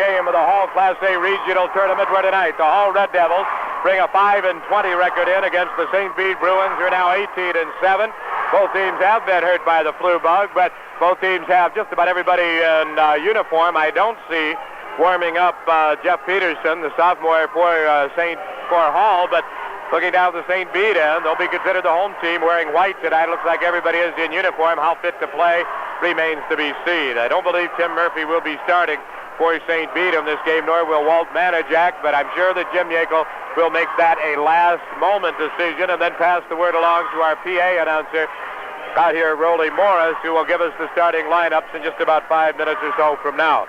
game of the Hall Class A Regional Tournament, where tonight the Hall Red Devils bring a 5-20 record in against the St. Bede Bruins, who are now 18-7. Both teams have been hurt by the flu bug, but both teams have just about everybody in uniform. I don't see warming up Jeff Peterson, the sophomore for Hall, but looking down the St. Bede end, they'll be considered the home team wearing white tonight. Looks like everybody is in uniform. How fit to play remains to be seen. I don't believe Tim Murphy will be starting for St. Bede in this game, nor will Walt Manajak, but I'm sure that Jim Yackel will make that a last-moment decision and then pass the word along to our PA announcer out here, Rolly Morris, who will give us the starting lineups in just about 5 minutes or so from now.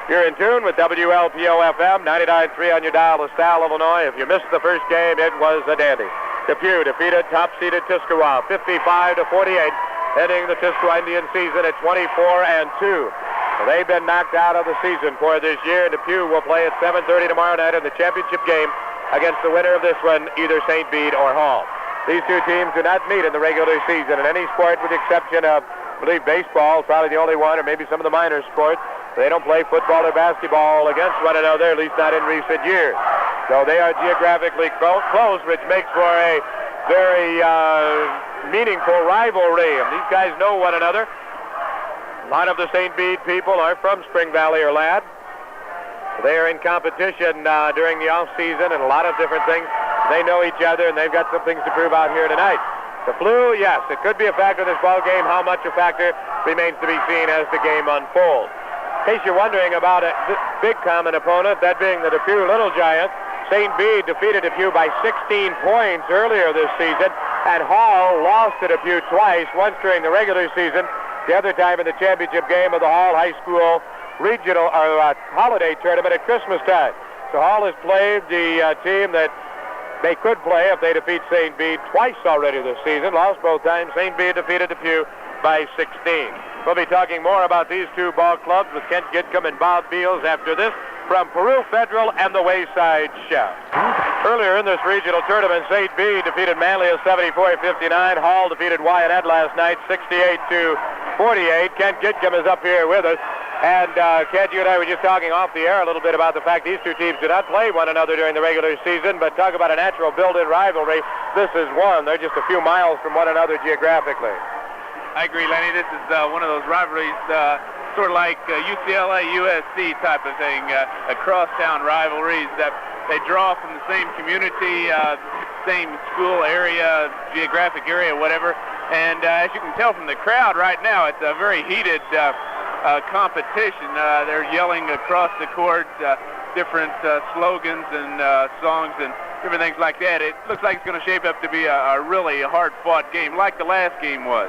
You're in tune with WLPO FM, 99.3 on your dial, LaSalle, Illinois. If you missed the first game, it was a dandy. Depew defeated top-seeded Tuscarawas 55-48, ending the Tiscua Indian season at 24-2. Well, they've been knocked out of the season for this year. Depew will play at 7:30 tomorrow night in the championship game against the winner of this one, either St. Bede or Hall. These two teams do not meet in the regular season in any sport with the exception of, I believe, baseball is probably the only one, or maybe some of the minor sports. They don't play football or basketball against one another, at least not in recent years. So they are geographically close, which makes for a very meaningful rivalry. And these guys know one another. A lot of the St. Bede people are from Spring Valley or Ladd. They are in competition during the off-season and a lot of different things. They know each other, and they've got some things to prove out here tonight. The flu, yes, it could be a factor in this ball game. How much a factor remains to be seen as the game unfolds. In case you're wondering about a big common opponent, that being the Depew Little Giants, St. Bede defeated Depew by 16 points earlier this season, and Hall lost to Depew twice, once during the regular season, the other time in the championship game of the Hall High School Regional or Holiday Tournament at Christmas time. So Hall has played the team that they could play if they defeat St. Bede twice already this season. Lost both times. St. Bede defeated Depew by 16. We'll be talking more about these two ball clubs with Kent Gitcomb and Bob Beals after this from Peru Federal and the Wayside Chef. Earlier in this regional tournament, St. Bede defeated Manly at 74-59. Hall defeated Wyatt last night 68-48. Kent Gitcomb is up here with us. And Kent, you and I were just talking off the air a little bit about the fact these two teams do not play one another during the regular season, but talk about a natural built-in rivalry. This is one. They're just a few miles from one another geographically. I agree, Lenny. This is one of those rivalries, sort of like UCLA, USC type of thing, crosstown rivalries that they draw from the same community, same school area, geographic area, whatever. And as you can tell from the crowd right now, it's a very heated competition. They're yelling across the court different slogans and songs and different things like that. It looks like it's going to shape up to be a really hard-fought game, like the last game was.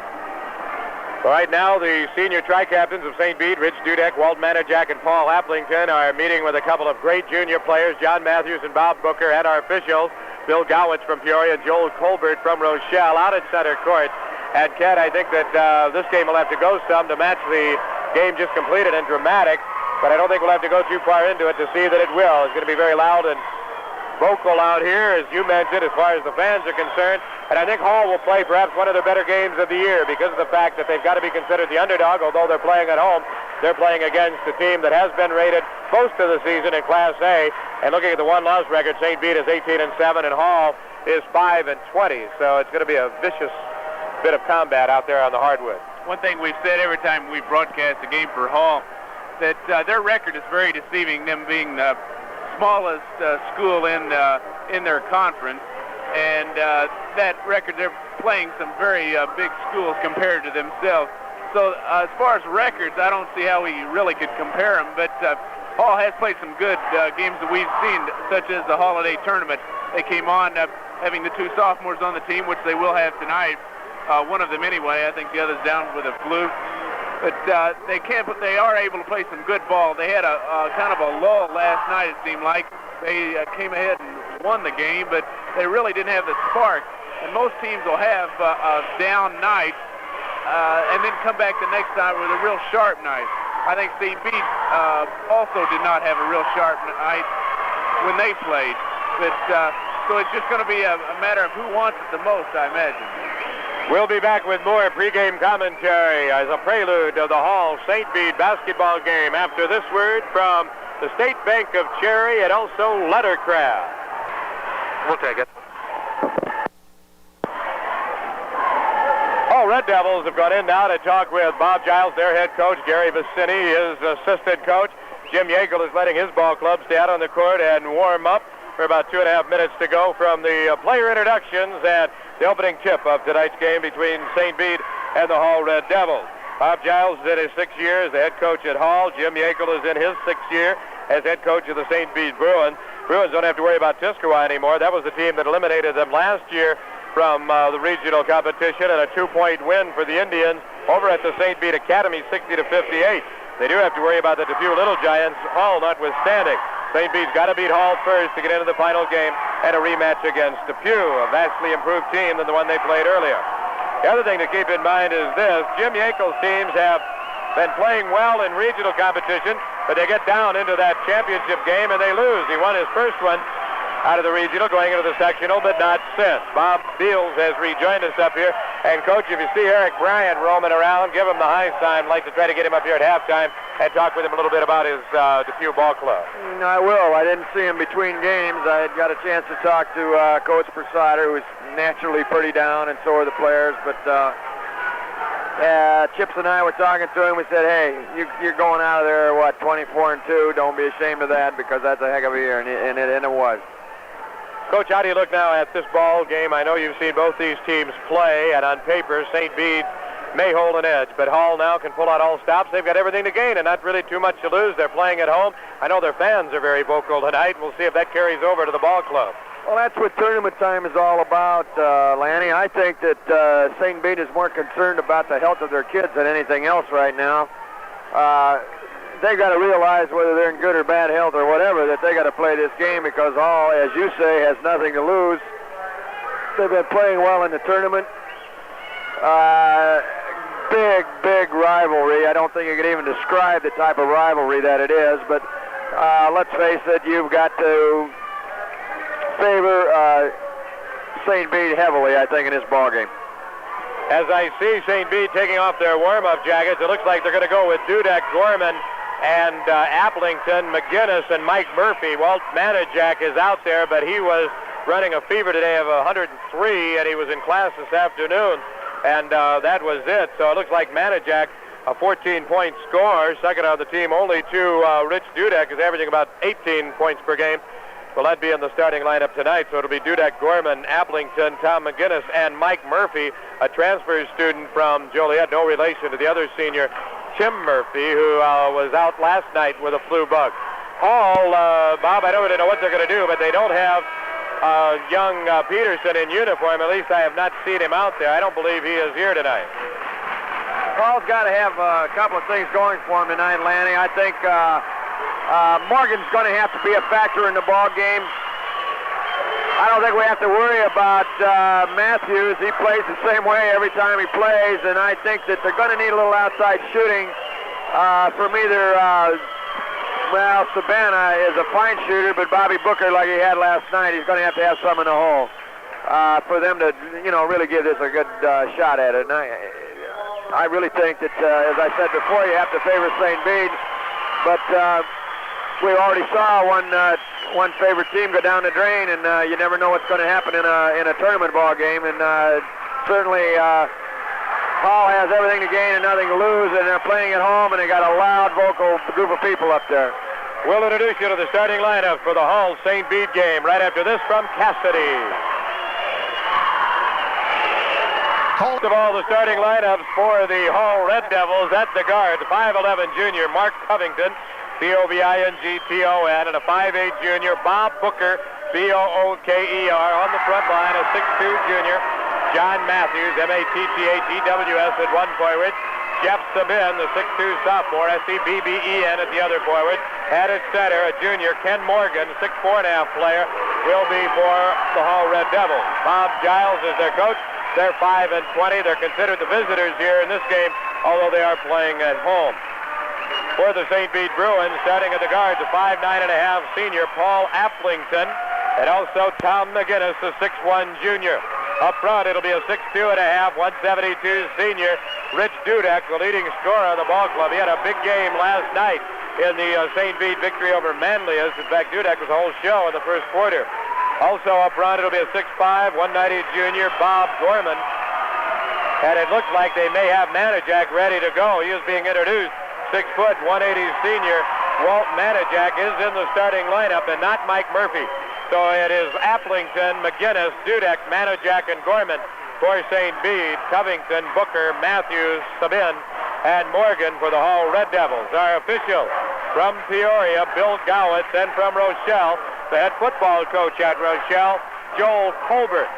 Right now, the senior tri-captains of St. Bede, Rich Dudek, Walt Manajak, and Paul Applington, are meeting with a couple of great junior players, John Matthews and Bob Booker, and our officials, Bill Gowitz from Peoria and Joel Colbert from Rochelle, out at center court. And, Ken, I think that this game will have to go some to match the game just completed and dramatic, but I don't think we'll have to go too far into it to see that it will. It's going to be very loud and vocal out here, as you mentioned, as far as the fans are concerned. And I think Hall will play perhaps one of their better games of the year because of the fact that they've got to be considered the underdog. Although they're playing at home, they're playing against a team that has been rated most of the season in Class A. And looking at the one-loss record, St. Bede is 18-7 and Hall is 5-20. So it's going to be a vicious bit of combat out there on the hardwood. One thing we've said every time we broadcast a game for Hall, that their record is very deceiving, them being the smallest school in their conference. And that record, they're playing some very big schools compared to themselves. So as far as records, I don't see how we really could compare them. But Hall has played some good games that we've seen, such as the Holiday Tournament. They came on having the two sophomores on the team, which they will have tonight. One of them anyway. I think the other's down with a flu. But they are able to play some good ball. They had a kind of a lull last night, it seemed like. They came ahead and won the game, but they really didn't have the spark. And most teams will have a down night and then come back the next night with a real sharp night. I think St. Bede also did not have a real sharp night when they played. But so it's just going to be a matter of who wants it the most, I imagine. We'll be back with more pregame commentary as a prelude of the Hall St. Bede basketball game after this word from the State Bank of Cherry, and also Lettercraft. We'll take it. All Red Devils have gone in now to talk with Bob Giles, their head coach, Gary Vicini, his assistant coach. Jim Yeagle is letting his ball club stay out on the court and warm up for about 2.5 minutes to go from the player introductions and the opening tip of tonight's game between St. Bede and the Hall Red Devils. Bob Giles is in his 6th year as the head coach at Hall. Jim Yeagle is in his 6th year as head coach of the St. Bede Bruins. Bruins don't have to worry about Tiscawah anymore. That was the team that eliminated them last year from the regional competition, and a 2-point win for the Indians over at the St. Bede Academy, 60-58. They do have to worry about the Depew Little Giants, Hall notwithstanding. St. Bede's got to beat Hall first to get into the final game and a rematch against Depew, a vastly improved team than the one they played earlier. The other thing to keep in mind is this. Jim Yeagle's teams have been playing well in regional competition, but they get down into that championship game and they lose. He won his first one out of the regional, going into the sectional, but not since. Bob Beals has rejoined us up here. And, Coach, if you see Eric Bryant roaming around, give him the high sign. I'd like to try to get him up here at halftime and talk with him a little bit about his Depew Ball Club. I will. I didn't see him between games. I had got a chance to talk to Coach Presider, who was naturally pretty down, and so are the players. But Chips and I were talking to him. We said, hey, you're going out of there, 24-2. Don't be ashamed of that, because that's a heck of a year, and it was. Coach, how do you look now at this ball game? I know you've seen both these teams play, and on paper, St. Bede may hold an edge, but Hall now can pull out all stops. They've got everything to gain and not really too much to lose. They're playing at home. I know their fans are very vocal tonight. We'll see if that carries over to the ball club. Well, that's what tournament time is all about, Lanny. I think that St. Bede is more concerned about the health of their kids than anything else right now. They've got to realize, whether they're in good or bad health or whatever, that they got to play this game, because Hall, as you say, has nothing to lose. They've been playing well in the tournament. Big rivalry. I don't think you could even describe the type of rivalry that it is, but let's face it, you've got to favor St. Bede heavily, I think, in this ball game. As I see St. Bede taking off their warm-up jackets, it looks like they're going to go with Dudek, Gorman, and Applington, McGinnis, and Mike Murphy. Walt Manajak is out there, but he was running a fever today of 103, and he was in class this afternoon, and that was it. So it looks like Manajak, a 14-point scorer, second on the team only to Rich Dudek, is averaging about 18 points per game. Well, that'd be in the starting lineup tonight, so it'll be Dudek, Gorman, Applington, Tom McGinnis, and Mike Murphy, a transfer student from Joliet, no relation to the other senior, Tim Murphy, who was out last night with a flu bug. Hall, Bob, I don't really know what they're going to do, but they don't have young Peterson in uniform. At least I have not seen him out there. I don't believe he is here tonight. Hall's got to have a couple of things going for him tonight, Lanny. I think Morgan's going to have to be a factor in the ball game. I don't think we have to worry about Matthews. He plays the same way every time he plays, and I think that they're going to need a little outside shooting from either, Savannah is a fine shooter, but Bobby Booker, like he had last night, he's going to have some in the hole for them to, really give this a good shot at it. And I really think that, as I said before, you have to favor St. Bede, but we already saw one favorite team go down the drain, and you never know what's going to happen in a tournament ball game. And certainly Hall has everything to gain and nothing to lose, and they're playing at home, and they got a loud, vocal group of people up there. We'll introduce you to the starting lineup for the Hall St. Bede game right after this from Cassidy. First of all, the starting lineups for the Hall Red Devils at the guard, the 5'11 junior Mark Covington, Covington, and a 5'8 junior Bob Booker, Booker. On the front line, a 6'2 junior John Matthews, Matthews at one forward. Jeff Sabin, the 6'2 sophomore, Sebben at the other forward. At its center, a junior Ken Morgan, 6'4.5 player, will be for the Hall Red Devils. Bob Giles is their coach. They're 5-20. They're considered the visitors here in this game, although they are playing at home. For the St. Bede Bruins, starting at the guard, the 5'9.5 senior Paul Applington, and also Tom McGinnis, the 6'1 junior. Up front, it'll be a 6'2.5, 172 senior Rich Dudek, the leading scorer on the ball club. He had a big game last night in the St. Bede victory over Manlius. In fact, Dudek was the whole show in the first quarter. Also up front, it'll be a 6'5", 190 junior, Bob Gorman. And it looks like they may have Manajak ready to go. He is being introduced. 6 foot, 180 senior Walt Manajak is in the starting lineup and not Mike Murphy. So it is Applington, McGinnis, Dudek, Manajak, and Gorman for St. Bede. Covington, Booker, Matthews, Sabin, and Morgan for the Hall Red Devils. Our official from Peoria, Bill Gowitz, and from Rochelle, the head football coach at Rochelle, Joel Colbert.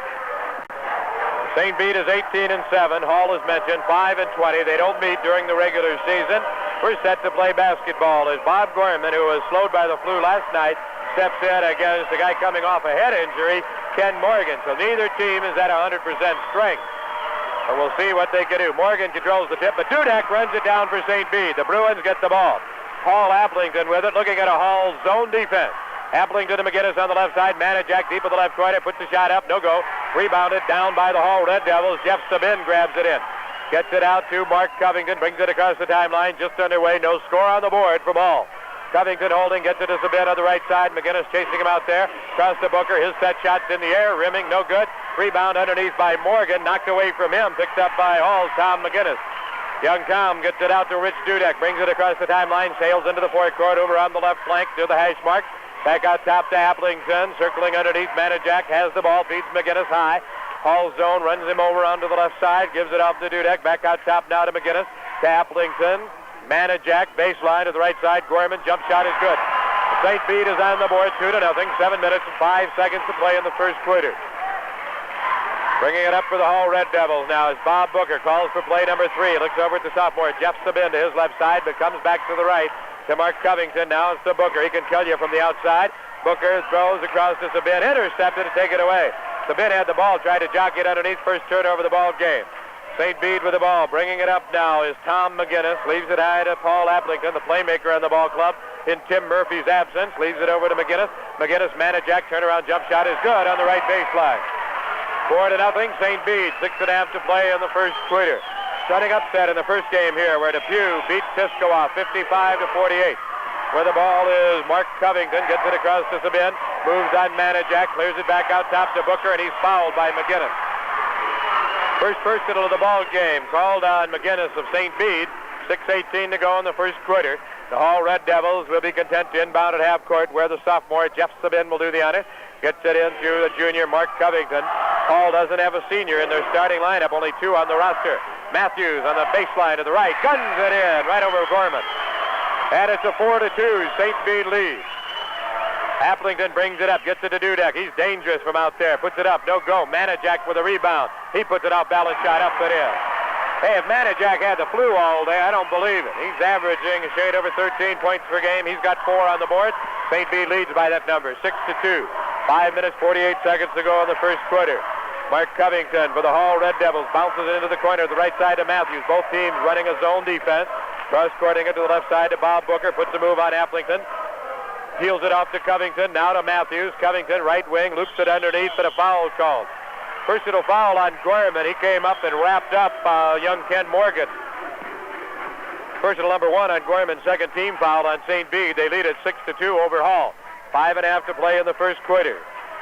St. Bede is 18-7. Hall is mentioned, 5-20. They don't meet during the regular season. We're set to play basketball as Bob Gorman, who was slowed by the flu last night, steps in against the guy coming off a head injury, Ken Morgan. So neither team is at 100% strength. But we'll see what they can do. Morgan controls the tip, but Dudek runs it down for St. Bede. The Bruins get the ball. Hall Applington with it, looking at a Hall zone defense. Applington to McGinnis on the left side. Manajak deep in the left corner, puts the shot up, no go. Rebounded down by the Hall Red Devils. Jeff Sabin grabs it in. Gets it out to Mark Covington, brings it across the timeline, just underway. No score on the board from Hall. Covington holding, gets it to Sabin on the right side. McGinnis chasing him out there. Across to Booker, his set shot's in the air, rimming, no good. Rebound underneath by Morgan, knocked away from him, picked up by Hall's Tom McGinnis. Young Tom gets it out to Rich Dudek, brings it across the timeline, sails into the forecourt over on the left flank to the hash mark. Back out top to Applington, circling underneath. Manajak has the ball, feeds McGinnis high. Hall zone, runs him over onto the left side, gives it off to Dudek. Back out top now to McGinnis, to Applington. Manajak, baseline to the right side. Gorman, jump shot is good. St. Bede is on the board, 2-0. 7 minutes and 5 seconds to play in the first quarter. Bringing it up for the Hall Red Devils now is Bob Booker. Calls for play number 3. Looks over at the sophomore, Jeff Sabin, to his left side, but comes back to the right to Mark Covington. Now it's to Booker. He can kill you from the outside. Booker throws across to Sabin. Intercepted to take it away. Sabin had the ball, tried to jockey it underneath. First turnover of the ball game. St. Bede with the ball. Bringing it up now is Tom McGinnis. Leaves it high to Paul Applington, the playmaker on the ball club. In Tim Murphy's absence, leaves it over to McGinnis. McGinnis, Manajak, turnaround jump shot is good on the right baseline. 4-0. St. Bede, 6.5 to play in the first quarter. Stunning upset in the first game here, where Depew beat Piscataway 55-48. Where the ball is Mark Covington, gets it across to Sabin, moves on Manajak, clears it back out top to Booker, and he's fouled by McGinnis. First personal of the ball game called on McGinnis of St. Bede. 6:18 to go in the first quarter. The Hall Red Devils will be content to inbound at half court, where the sophomore Jeff Sabin will do the honor. Gets it into the junior Mark Covington. Hall doesn't have a senior in their starting lineup, only 2 on the roster. Matthews on the baseline to the right, guns it in right over Gorman. And it's a 4-2 St. Bede lead. Applington brings it up, gets it to Dudek. He's dangerous from out there. Puts it up, no go. Manajak with a rebound. He puts it off, balance shot up and in. Hey, if Manajak had the flu all day, I don't believe it. He's averaging a shade over 13 points per game. He's got 4 on the board. St. Bede leads by that number, 6-2. 5 minutes, 48 seconds to go in the first quarter. Mark Covington for the Hall Red Devils bounces it into the corner to the right side to Matthews. Both teams running a zone defense. Cross-courting it to the left side to Bob Booker. Puts a move on Applington. Heels it off to Covington. Now to Matthews. Covington, right wing, loops it underneath, but a foul called. Personal foul on Gorman. He came up and wrapped up young Ken Morgan. Personal number 1 on Gorman. Second team foul on St. Bede. They lead at 6-2 over Hall. 5.5 to play in the first quarter.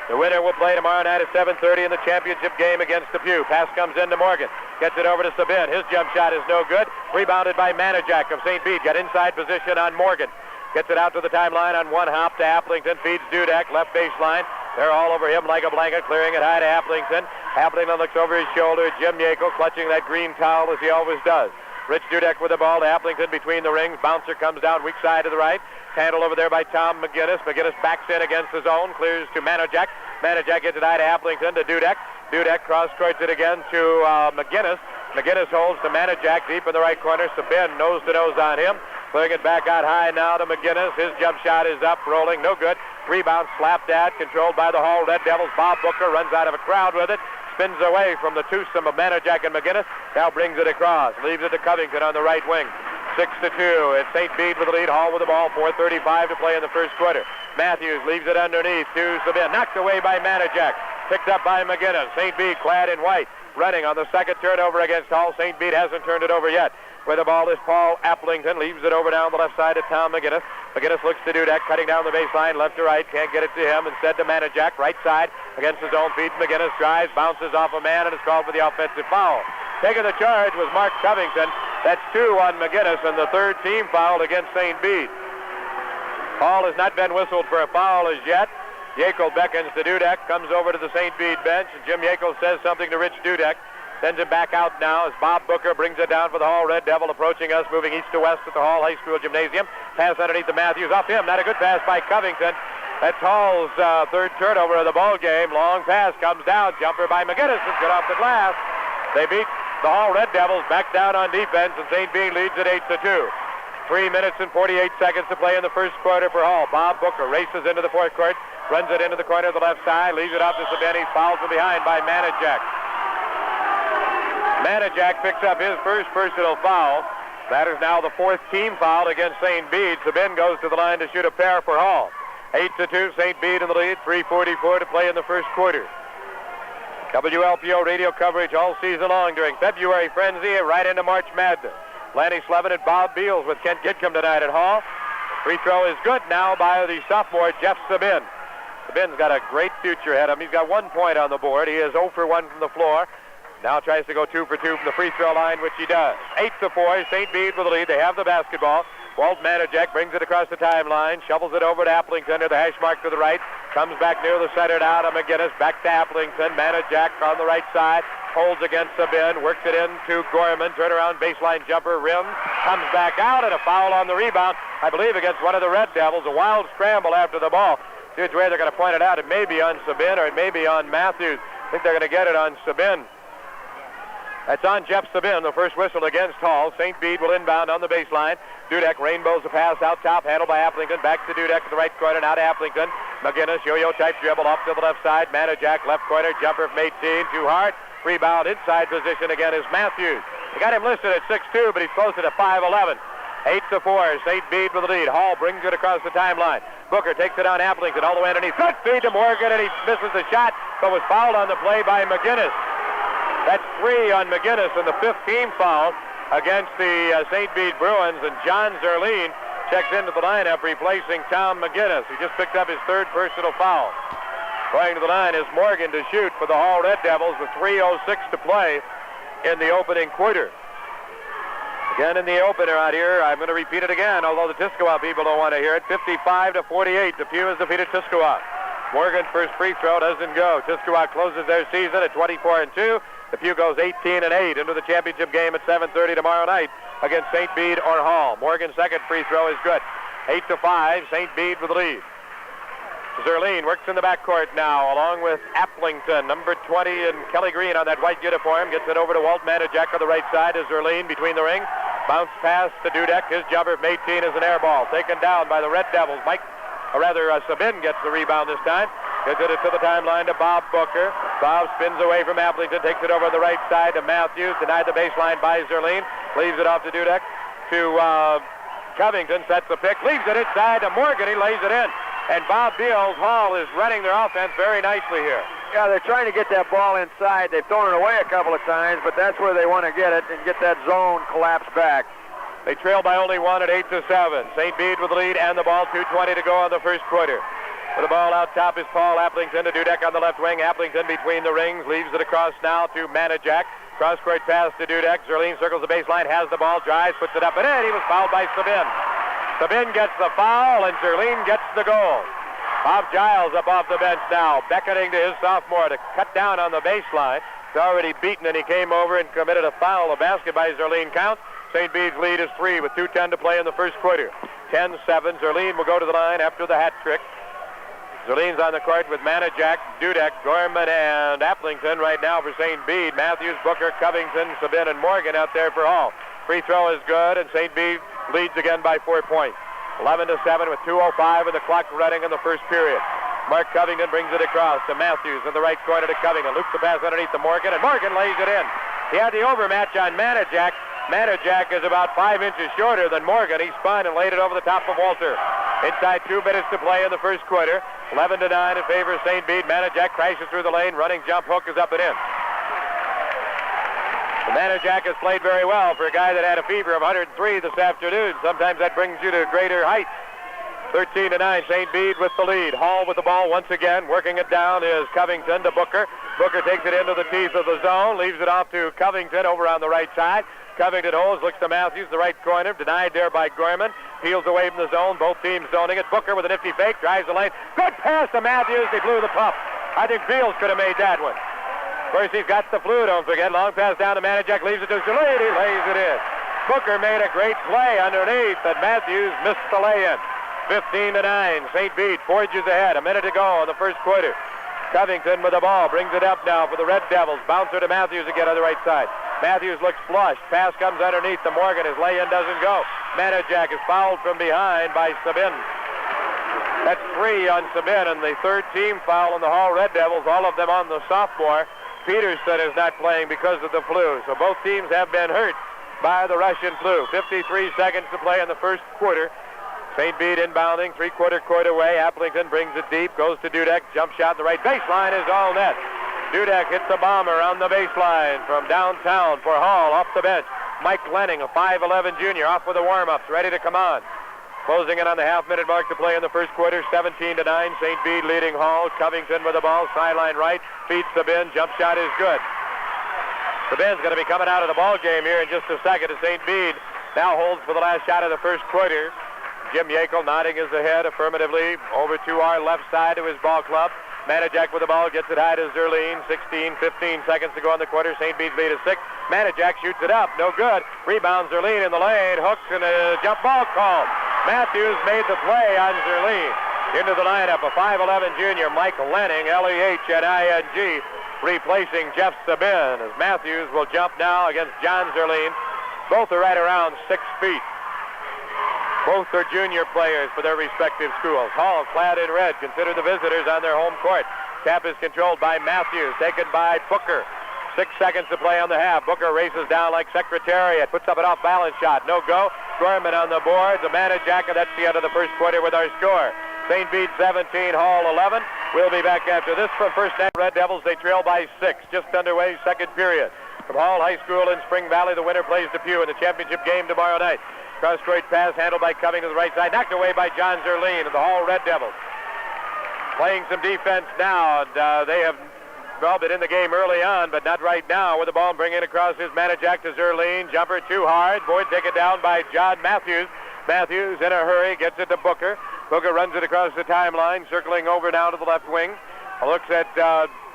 The winner will play tomorrow night at 7:30 in the championship game against Depew. Pass comes in to Morgan. Gets it over to Sabin. His jump shot is no good. Rebounded by Manajak of St. Bede. Got inside position on Morgan. Gets it out to the timeline on one hop to Applington. Feeds Dudek, left baseline. They're all over him like a blanket, clearing it high to Applington. Applington looks over his shoulder. Jim Yackel clutching that green towel as he always does. Rich Dudek with the ball to Applington between the rings. Bouncer comes down weak side to the right. Handled over there by Tom McGinnis. McGinnis backs in against his own. Clears to Manajak. Manajak gets it high to Applington to Dudek. Dudek cross-courts it again to McGinnis. McGinnis holds to Manajak deep in the right corner. Sabin nose-to-nose on him. Putting it back out high now to McGinnis. His jump shot is up, rolling, no good. Rebound slapped at, controlled by the Hall Red Devils. Bob Booker runs out of a crowd with it. Spins away from the twosome of Manajak and McGinnis. Now brings it across. Leaves it to Covington on the right wing. 6-2. It's St. Bede with the lead. Hall with the ball. 4:35 to play in the first quarter. Matthews leaves it underneath to Sabin. Knocked away by Manajak. Picked up by McGinnis. St. Bede clad in white. Running on the second turnover against Hall. St. Bede hasn't turned it over yet. Where the ball is Paul Applington. Leaves it over down the left side to Tom McGinnis. McGinnis looks to Dudek, cutting down the baseline, left to right. Can't get it to him. Instead to Manajak, right side against his own feet. McGinnis drives, bounces off a man, and is called for the offensive foul. Taking the charge was Mark Covington. That's 2 on McGinnis, and the third team foul against St. Bede. Hall has not been whistled for a foul as yet. Yackel beckons to Dudek, comes over to the St. Bede bench, and Jim Yackel says something to Rich Dudek. Sends him back out now as Bob Booker brings it down for the Hall Red Devil, approaching us, moving east to west at the Hall High School Gymnasium. Pass underneath the Matthews, off him. Not a good pass by Covington. That's Hall's third turnover of the ball game. Long pass comes down. Jumper by McGinnis. It's good off the glass. They beat the Hall Red Devils back down on defense, and St. Bede leads at 8-2. 3 minutes and 48 seconds to play in the first quarter for Hall. Bob Booker races into the fourth court, runs it into the corner of the left side, leaves it off to Sabine. Fouled from behind by Manajak. Manajak picks up his first personal foul. That is now the fourth team foul against St. Bede. Sabin goes to the line to shoot a pair for Hall. 8-2, St. Bede in the lead. 3:44 to play in the first quarter. WLPO radio coverage all season long during February frenzy right into March Madness. Lanny Slevin and Bob Beals with Kent Gitcomb tonight at Hall. Free throw is good now by the sophomore Jeff Sabin. Sabin's got a great future ahead of him. He's got 1 point on the board. He is 0 for 1 from the floor. Now tries to go 2 for 2 from the free throw line, which he does. 8-4, St. Bede with the lead. They have the basketball. Walt Manajak brings it across the timeline, shovels it over to Applington near the hash mark to the right. Comes back near the center now to McGinnis. Back to Applington. Manajak on the right side. Holds against Sabin. Works it into Gorman. Turnaround baseline jumper. Rim. Comes back out, and a foul on the rebound. I believe against one of the Red Devils. A wild scramble after the ball. See which way they're going to point it out. It may be on Sabin or it may be on Matthews. I think they're going to get it on Sabin. That's on Jeff Sabin, the first whistle against Hall. St. Bede will inbound on the baseline. Dudek rainbows the pass out top, handled by Applington. Back to Dudek in the right corner, now to Applington. McGinnis, yo-yo type dribble off to the left side. Manajak, left corner, jumper from 18, too hard. Rebound inside position again is Matthews. They got him listed at 6'2", but he's closer to 5'11". 8-4, St. Bede with the lead. Hall brings it across the timeline. Booker takes it on Applington all the way underneath. Good feed to Morgan, and he misses the shot, but was fouled on the play by McGinnis. That's 3 on McGinnis, and the 5th team foul against the St. Bede Bruins. And John Zerline checks into the lineup, replacing Tom McGinnis, who just picked up his 3rd personal foul. Going to the line is Morgan to shoot for the Hall Red Devils with 3:06 to play in the opening quarter. Again in the opener out here, I'm going to repeat it again, although the Tuscarawas people don't want to hear it. 55-48, Depew has defeated Tuscarawas. Morgan's first free throw doesn't go. Tuscarawas closes their season at 24-2. Depew goes 18-8 into the championship game at 7:30 tomorrow night against St. Bede or Hall. Morgan's second free throw is good. 8-5, St. Bede with the lead. Zerline works in the backcourt now, along with Applington, number 20, and Kelly Green on that white uniform. Gets it over to Walt Manajak on the right side as Zerline between the rings. Bounce pass to Dudek. His jumper from 18 is an air ball. Taken down by the Red Devils. Sabin gets the rebound this time. Gets it to the timeline to Bob Booker. Bob spins away from Applington, takes it over the right side to Matthews. Denied the baseline by Zerline. Leaves it off to Dudek. To Covington, sets the pick. Leaves it inside to Morgan. He lays it in. And Bob Beals, Hall is running their offense very nicely here. Yeah, they're trying to get that ball inside. They've thrown it away a couple of times, but that's where they want to get it and get that zone collapse back. They trail by only 1 at 8-7. St. Bede with the lead and the ball. 2:20 to go on the first quarter. With the ball out top is Paul Applington to Dudek on the left wing. Applington between the rings. Leaves it across now to Manajak. Cross-court pass to Dudek. Zerline circles the baseline. Has the ball. Drives. Puts it up and in. He was fouled by Sabin. Sabin gets the foul and Zerline gets the goal. Bob Giles up off the bench now, beckoning to his sophomore to cut down on the baseline. He's already beaten and he came over and committed a foul. A basket by Zerline counts. St. Bede's lead is 3 with 2:10 to play in the first quarter. 10-7. Zerline will go to the line after the hat trick. Zerline's on the court with Manajak, Dudek, Gorman, and Applington right now for St. Bede. Matthews, Booker, Covington, Sabin, and Morgan out there for Hall. Free throw is good, and St. Bede leads again by 4 points. 11-7 with 2:05 and the clock running in the first period. Mark Covington brings it across to Matthews in the right corner to Covington. Loops the pass underneath to Morgan, and Morgan lays it in. He had the overmatch on Manajak. Manajak is about 5 inches shorter than Morgan. He spun and laid it over the top of Walter. Inside 2 minutes to play in the first quarter. 11-9 in favor of St. Bede. Manajak crashes through the lane. Running jump hook is up and in. The Manijack has played very well for a guy that had a fever of 103 this afternoon. Sometimes that brings you to greater heights. 13-9, St. Bede with the lead. Hall with the ball once again. Working it down is Covington to Booker. Booker takes it into the teeth of the zone. Leaves it off to Covington over on the right side. Covington holds, looks to Matthews, the right corner. Denied there by Gorman. Peels away from the zone. Both teams zoning it. Booker with a nifty fake. Drives the lane. Good pass to Matthews. He blew the pup. I think Fields could have made that one. Of course, he's got the flu, don't forget. Long pass down to Manijack. Leaves it to Shalane. He lays it in. Booker made a great play underneath, but Matthews missed the lay-in. 15-9. St. Bede forges ahead. A minute to go in the first quarter. Covington with the ball. Brings it up now for the Red Devils. Bouncer to Matthews again on the right side. Matthews looks flushed. Pass comes underneath to Morgan. His lay-in doesn't go. Manijack is fouled from behind by Sabin. That's 3 on Sabin, and the third team foul on the Hall Red Devils, all of them on the sophomore. Peterson is not playing because of the flu. So both teams have been hurt by the Russian flu. 53 seconds to play in the first quarter. St. Bede inbounding, three-quarter court away. Applington brings it deep, goes to Dudek. Jump shot, the right baseline is all net. Dudek hits a bomber on the baseline from downtown for Hall off the bench. Mike Lenning, a 5'11 junior, off with the warm-ups, ready to come on. Closing in on the half-minute mark to play in the first quarter, 17-9. St. Bede leading Hall. Covington with the ball, sideline right, feeds Sabin. Jump shot is good. Sabin's going to be coming out of the ball game here in just a second as St. Bede now holds for the last shot of the first quarter. Jim Yackel nodding his head affirmatively over to our left side of his ball club. Manijack with the ball, gets it high to Zerline. 15 seconds to go in the quarter. St. Bede's lead is 6. Manijack shoots it up, no good. Rebound Zerline in the lane, hooks and a jump ball called. Matthews made the play on Zerline. Into the lineup, a 5'11 junior, Mike Lenning, L-E-H-N-I-N-G, replacing Jeff Sabin as Matthews will jump now against John Zerline. Both are right around 6 feet. Both are junior players for their respective schools. Hall clad in red, consider the visitors on their home court. Tap is controlled by Matthews, taken by Booker. 6 seconds to play on the half. Booker races down like Secretariat, puts up an off-balance shot. No go. Gorman on the board. The Manijack, and that's the end of the first quarter with our score. St. Bede 17, Hall 11. We'll be back after this from First Net Red Devils. They trail by 6. Just underway, second period. From Hall High School in Spring Valley, the winner plays Depew in the championship game tomorrow night. Cross-court pass handled by Covington to the right side. Knocked away by John Zerline of the Hall Red Devils. Playing some defense now. And, they have been in the game early on, but not right now. With the ball bringing across his Manijack to Zerline. Jumper too hard. Boyd taken down by John Matthews. Matthews in a hurry gets it to Booker. Booker runs it across the timeline, circling over now to the left wing. Looks at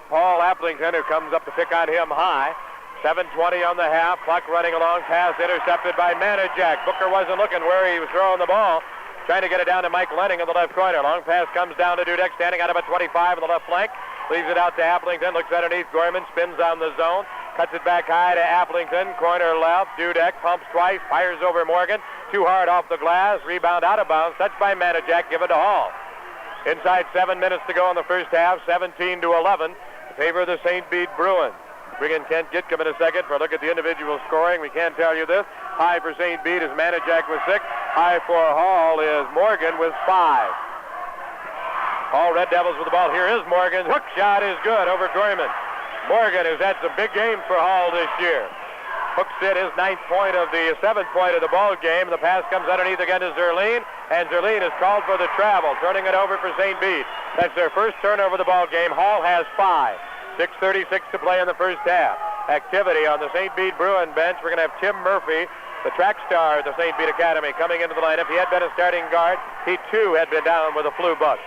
Paul Applington, who comes up to pick on him high. 7:20 on the half. Clock running along. Pass intercepted by Manijack. Booker wasn't looking where he was throwing the ball. Trying to get it down to Mike Lenning in the left corner. Long pass comes down to Dudek, standing out about 25 on the left flank. Leaves it out to Applington. Looks underneath Gorman. Spins on the zone. Cuts it back high to Applington. Corner left. Dudek pumps twice. Fires over Morgan. Too hard off the glass. Rebound out of bounds. Touched by Manijack. Give it to Hall. Inside 7 minutes to go in the first half. 17-11. In favor of the St. Bede Bruins. Bring in Kent Gitcom in a second for a look at the individual scoring. We can't tell you this. High for St. Bede is Manijack with 6. High for Hall is Morgan with 5. Hall Red Devils with the ball. Here is Morgan. Hook shot is good over Gorman. Morgan has had some big games for Hall this year. Hooks it his 9th point of the 7th point of the ball game. The pass comes underneath again to Zerline, and Zerline is called for the travel, turning it over for St. Bede. That's their first turnover of the ball game. Hall has 5. 6:36 to play in the first half. Activity on the St. Bede Bruin bench. We're going to have Tim Murphy, the track star at the St. Bede Academy, coming into the lineup. He had been a starting guard. He, too, had been down with a flu bug.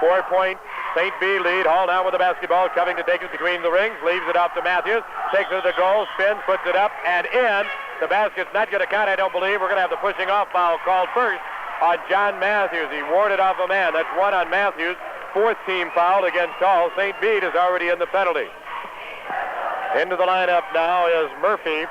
4-point St. Bede lead. Hall now with the basketball. Covington takes it between the rings. Leaves it off to Matthews. Takes it to the goal. Spins. Puts it up and in. The basket's not going to count, I don't believe. We're going to have the pushing off foul called first on John Matthews. He warded off a man. That's 1 on Matthews. 4th team foul against Hall. St. Bede is already in the penalty. Into the lineup now is Murphy.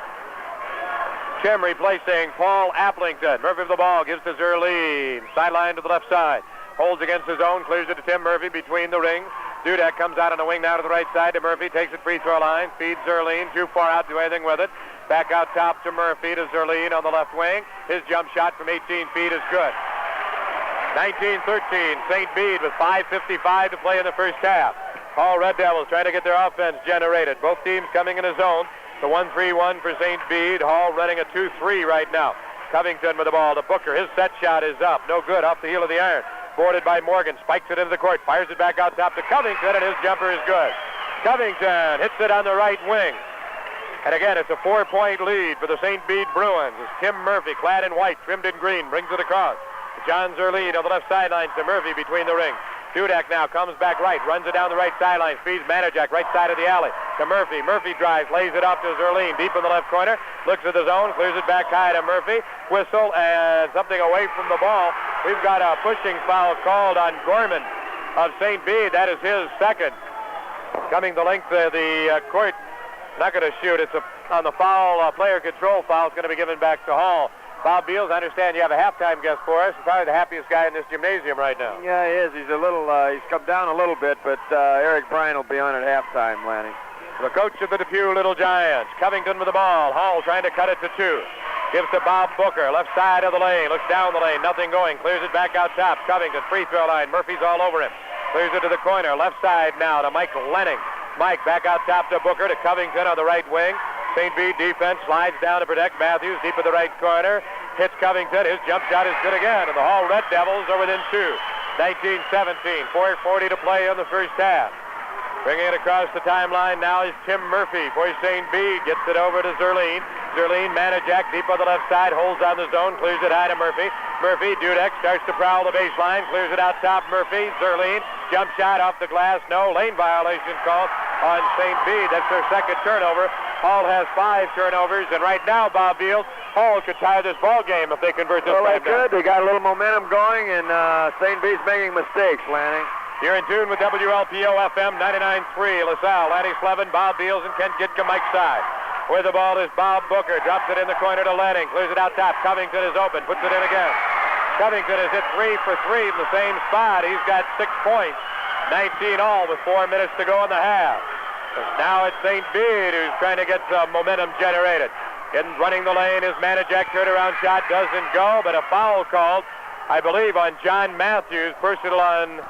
Tim replacing Paul Applington. Murphy with the ball. Gives to Zerline. Sideline to the left side. Holds against his own. Clears it to Tim Murphy between the rings. Dudek comes out on the wing now to the right side to Murphy. Takes it free throw line. Feeds Zerline. Too far out to do anything with it. Back out top to Murphy to Zerline on the left wing. His jump shot from 18 feet is good. 19-13, St. Bede with 5:55 to play in the first half. Hall Red Devils trying to get their offense generated. Both teams coming in a zone. The 1-3-1 for St. Bede. Hall running a 2-3 right now. Covington with the ball to Booker. His set shot is up. No good. Off the heel of the iron. Boarded by Morgan. Spikes it into the court. Fires it back out top to Covington, and his jumper is good. Covington hits it on the right wing. And again, it's a 4-point lead for the St. Bede Bruins as Tim Murphy, clad in white, trimmed in green, brings it across. John Zerline on the left sideline to Murphy between the rings. Dudek now comes back right, runs it down the right sideline, feeds Manajak right side of the alley to Murphy. Murphy drives, lays it off to Zerline, deep in the left corner, looks at the zone, clears it back high to Murphy. Whistle and something away from the ball. We've got a pushing foul called on Gorman of St. Bede. That is his second. Coming the length of the court, not going to shoot. It's on the foul, player control foul. It's going to be given back to Hall. Bob Beals, I understand you have a halftime guest for us. He's probably the happiest guy in this gymnasium right now. Yeah, he is. He's a little, he's come down a little bit, but Eric Bryan will be on at halftime, Lanny. The coach of the Depew Little Giants, Covington with the ball. Hall trying to cut it to 2. Gives to Bob Booker, left side of the lane. Looks down the lane, nothing going. Clears it back out top. Covington, free throw line. Murphy's all over him. Clears it to the corner. Left side now to Mike Lenning. Mike back out top to Booker, to Covington on the right wing. St. Bede defense slides down to protect Matthews deep in the right corner. Hits Covington. His jump shot is good again. And the Hall Red Devils are within 2. 19-17. 4:40 to play in the first half. Bringing it across the timeline now is Tim Murphy for St. Bede. Gets it over to Zerline. Zerline, Manajak deep on the left side. Holds on the zone. Clears it high to Murphy. Murphy, Dudek starts to prowl the baseline. Clears it out top. Murphy, Zerline. Jump shot off the glass. No. Lane violation called on St. Bede. That's their second turnover. Hall has 5 turnovers. And right now, Bob Beals, Hall could tie this ball game if they convert this. Well, they time down. could. They got a little momentum going, and St. Bede's making mistakes, Lanning. You're in tune with WLPO FM 99.3. LaSalle, Lanny Slevin, Bob Beals, and Kent Gitka, Mike Side. Where the ball is Bob Booker. Drops it in the corner to Lanning. Clears it out top. Covington is open. Puts it in again. Covington has hit 3 for 3 in the same spot. He's got 6 points. 19 all with 4 minutes to go in the half. Now it's St. Bede who's trying to get some momentum generated. Running the lane is Manajak. Turnaround shot doesn't go, but a foul called, I believe, on John Matthews. Personal on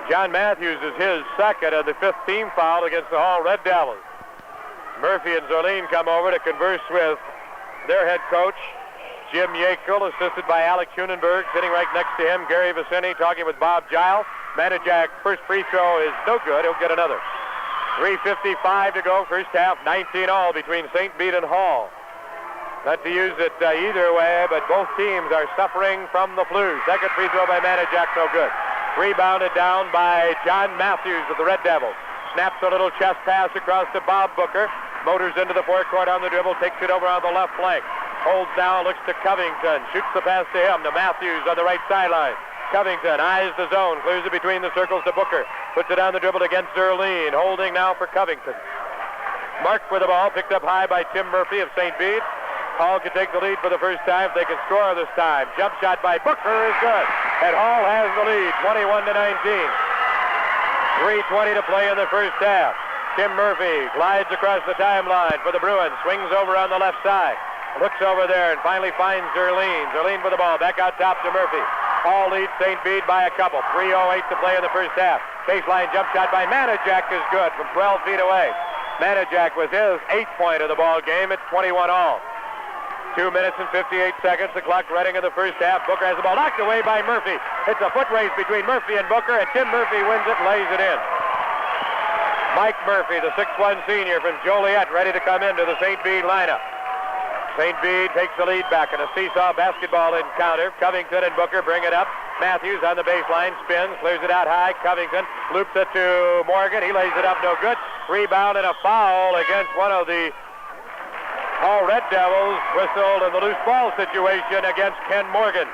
John Matthews is his second and the 5th team foul against the Hall Red Devils. Murphy and Zerline come over to converse with their head coach, Jim Yackel, assisted by Alex Hunenberg. Sitting right next to him, Gary Vicini, talking with Bob Giles. Manajak, first free throw is no good. He'll get another. 3:55 to go, first half, 19 all between St. Bede and Hall. Not to use it either way, but both teams are suffering from the flu. Second free throw by Manajak, no good. Rebounded down by John Matthews of the Red Devils. Snaps a little chest pass across to Bob Booker. Motors into the forecourt on the dribble, takes it over on the left flank. Holds down, looks to Covington. Shoots the pass to him, to Matthews on the right sideline. Covington eyes the zone, clears it between the circles to Booker. Puts it on the dribble against Zerline. Holding now for Covington. Marked for the ball, picked up high by Tim Murphy of St. Bede. Hall can take the lead for the first time if they can score this time. Jump shot by Booker is good. And Hall has the lead, 21-19. 3:20 to play in the first half. Tim Murphy glides across the timeline for the Bruins. Swings over on the left side. Looks over there and finally finds Zerline. Zerline with the ball. Back out top to Murphy. Hall leads St. Bede by a couple. 3:08 to play in the first half. Baseline jump shot by Manajak is good from 12 feet away. Manajak with his 8th point of the ball game. It's 21 all. 2 minutes and 58 seconds. The clock running in the first half. Booker has the ball knocked away by Murphy. It's a foot race between Murphy and Booker, and Tim Murphy wins it and lays it in. Mike Murphy, the 6'1 senior from Joliet, ready to come into the St. Bede lineup. St. Bede takes the lead back in a seesaw basketball encounter. Covington and Booker bring it up. Matthews on the baseline, spins, clears it out high. Covington loops it to Morgan. He lays it up, no good. Rebound and a foul against one of the Hall Red Devils. Whistled in the loose ball situation against Ken Morgan.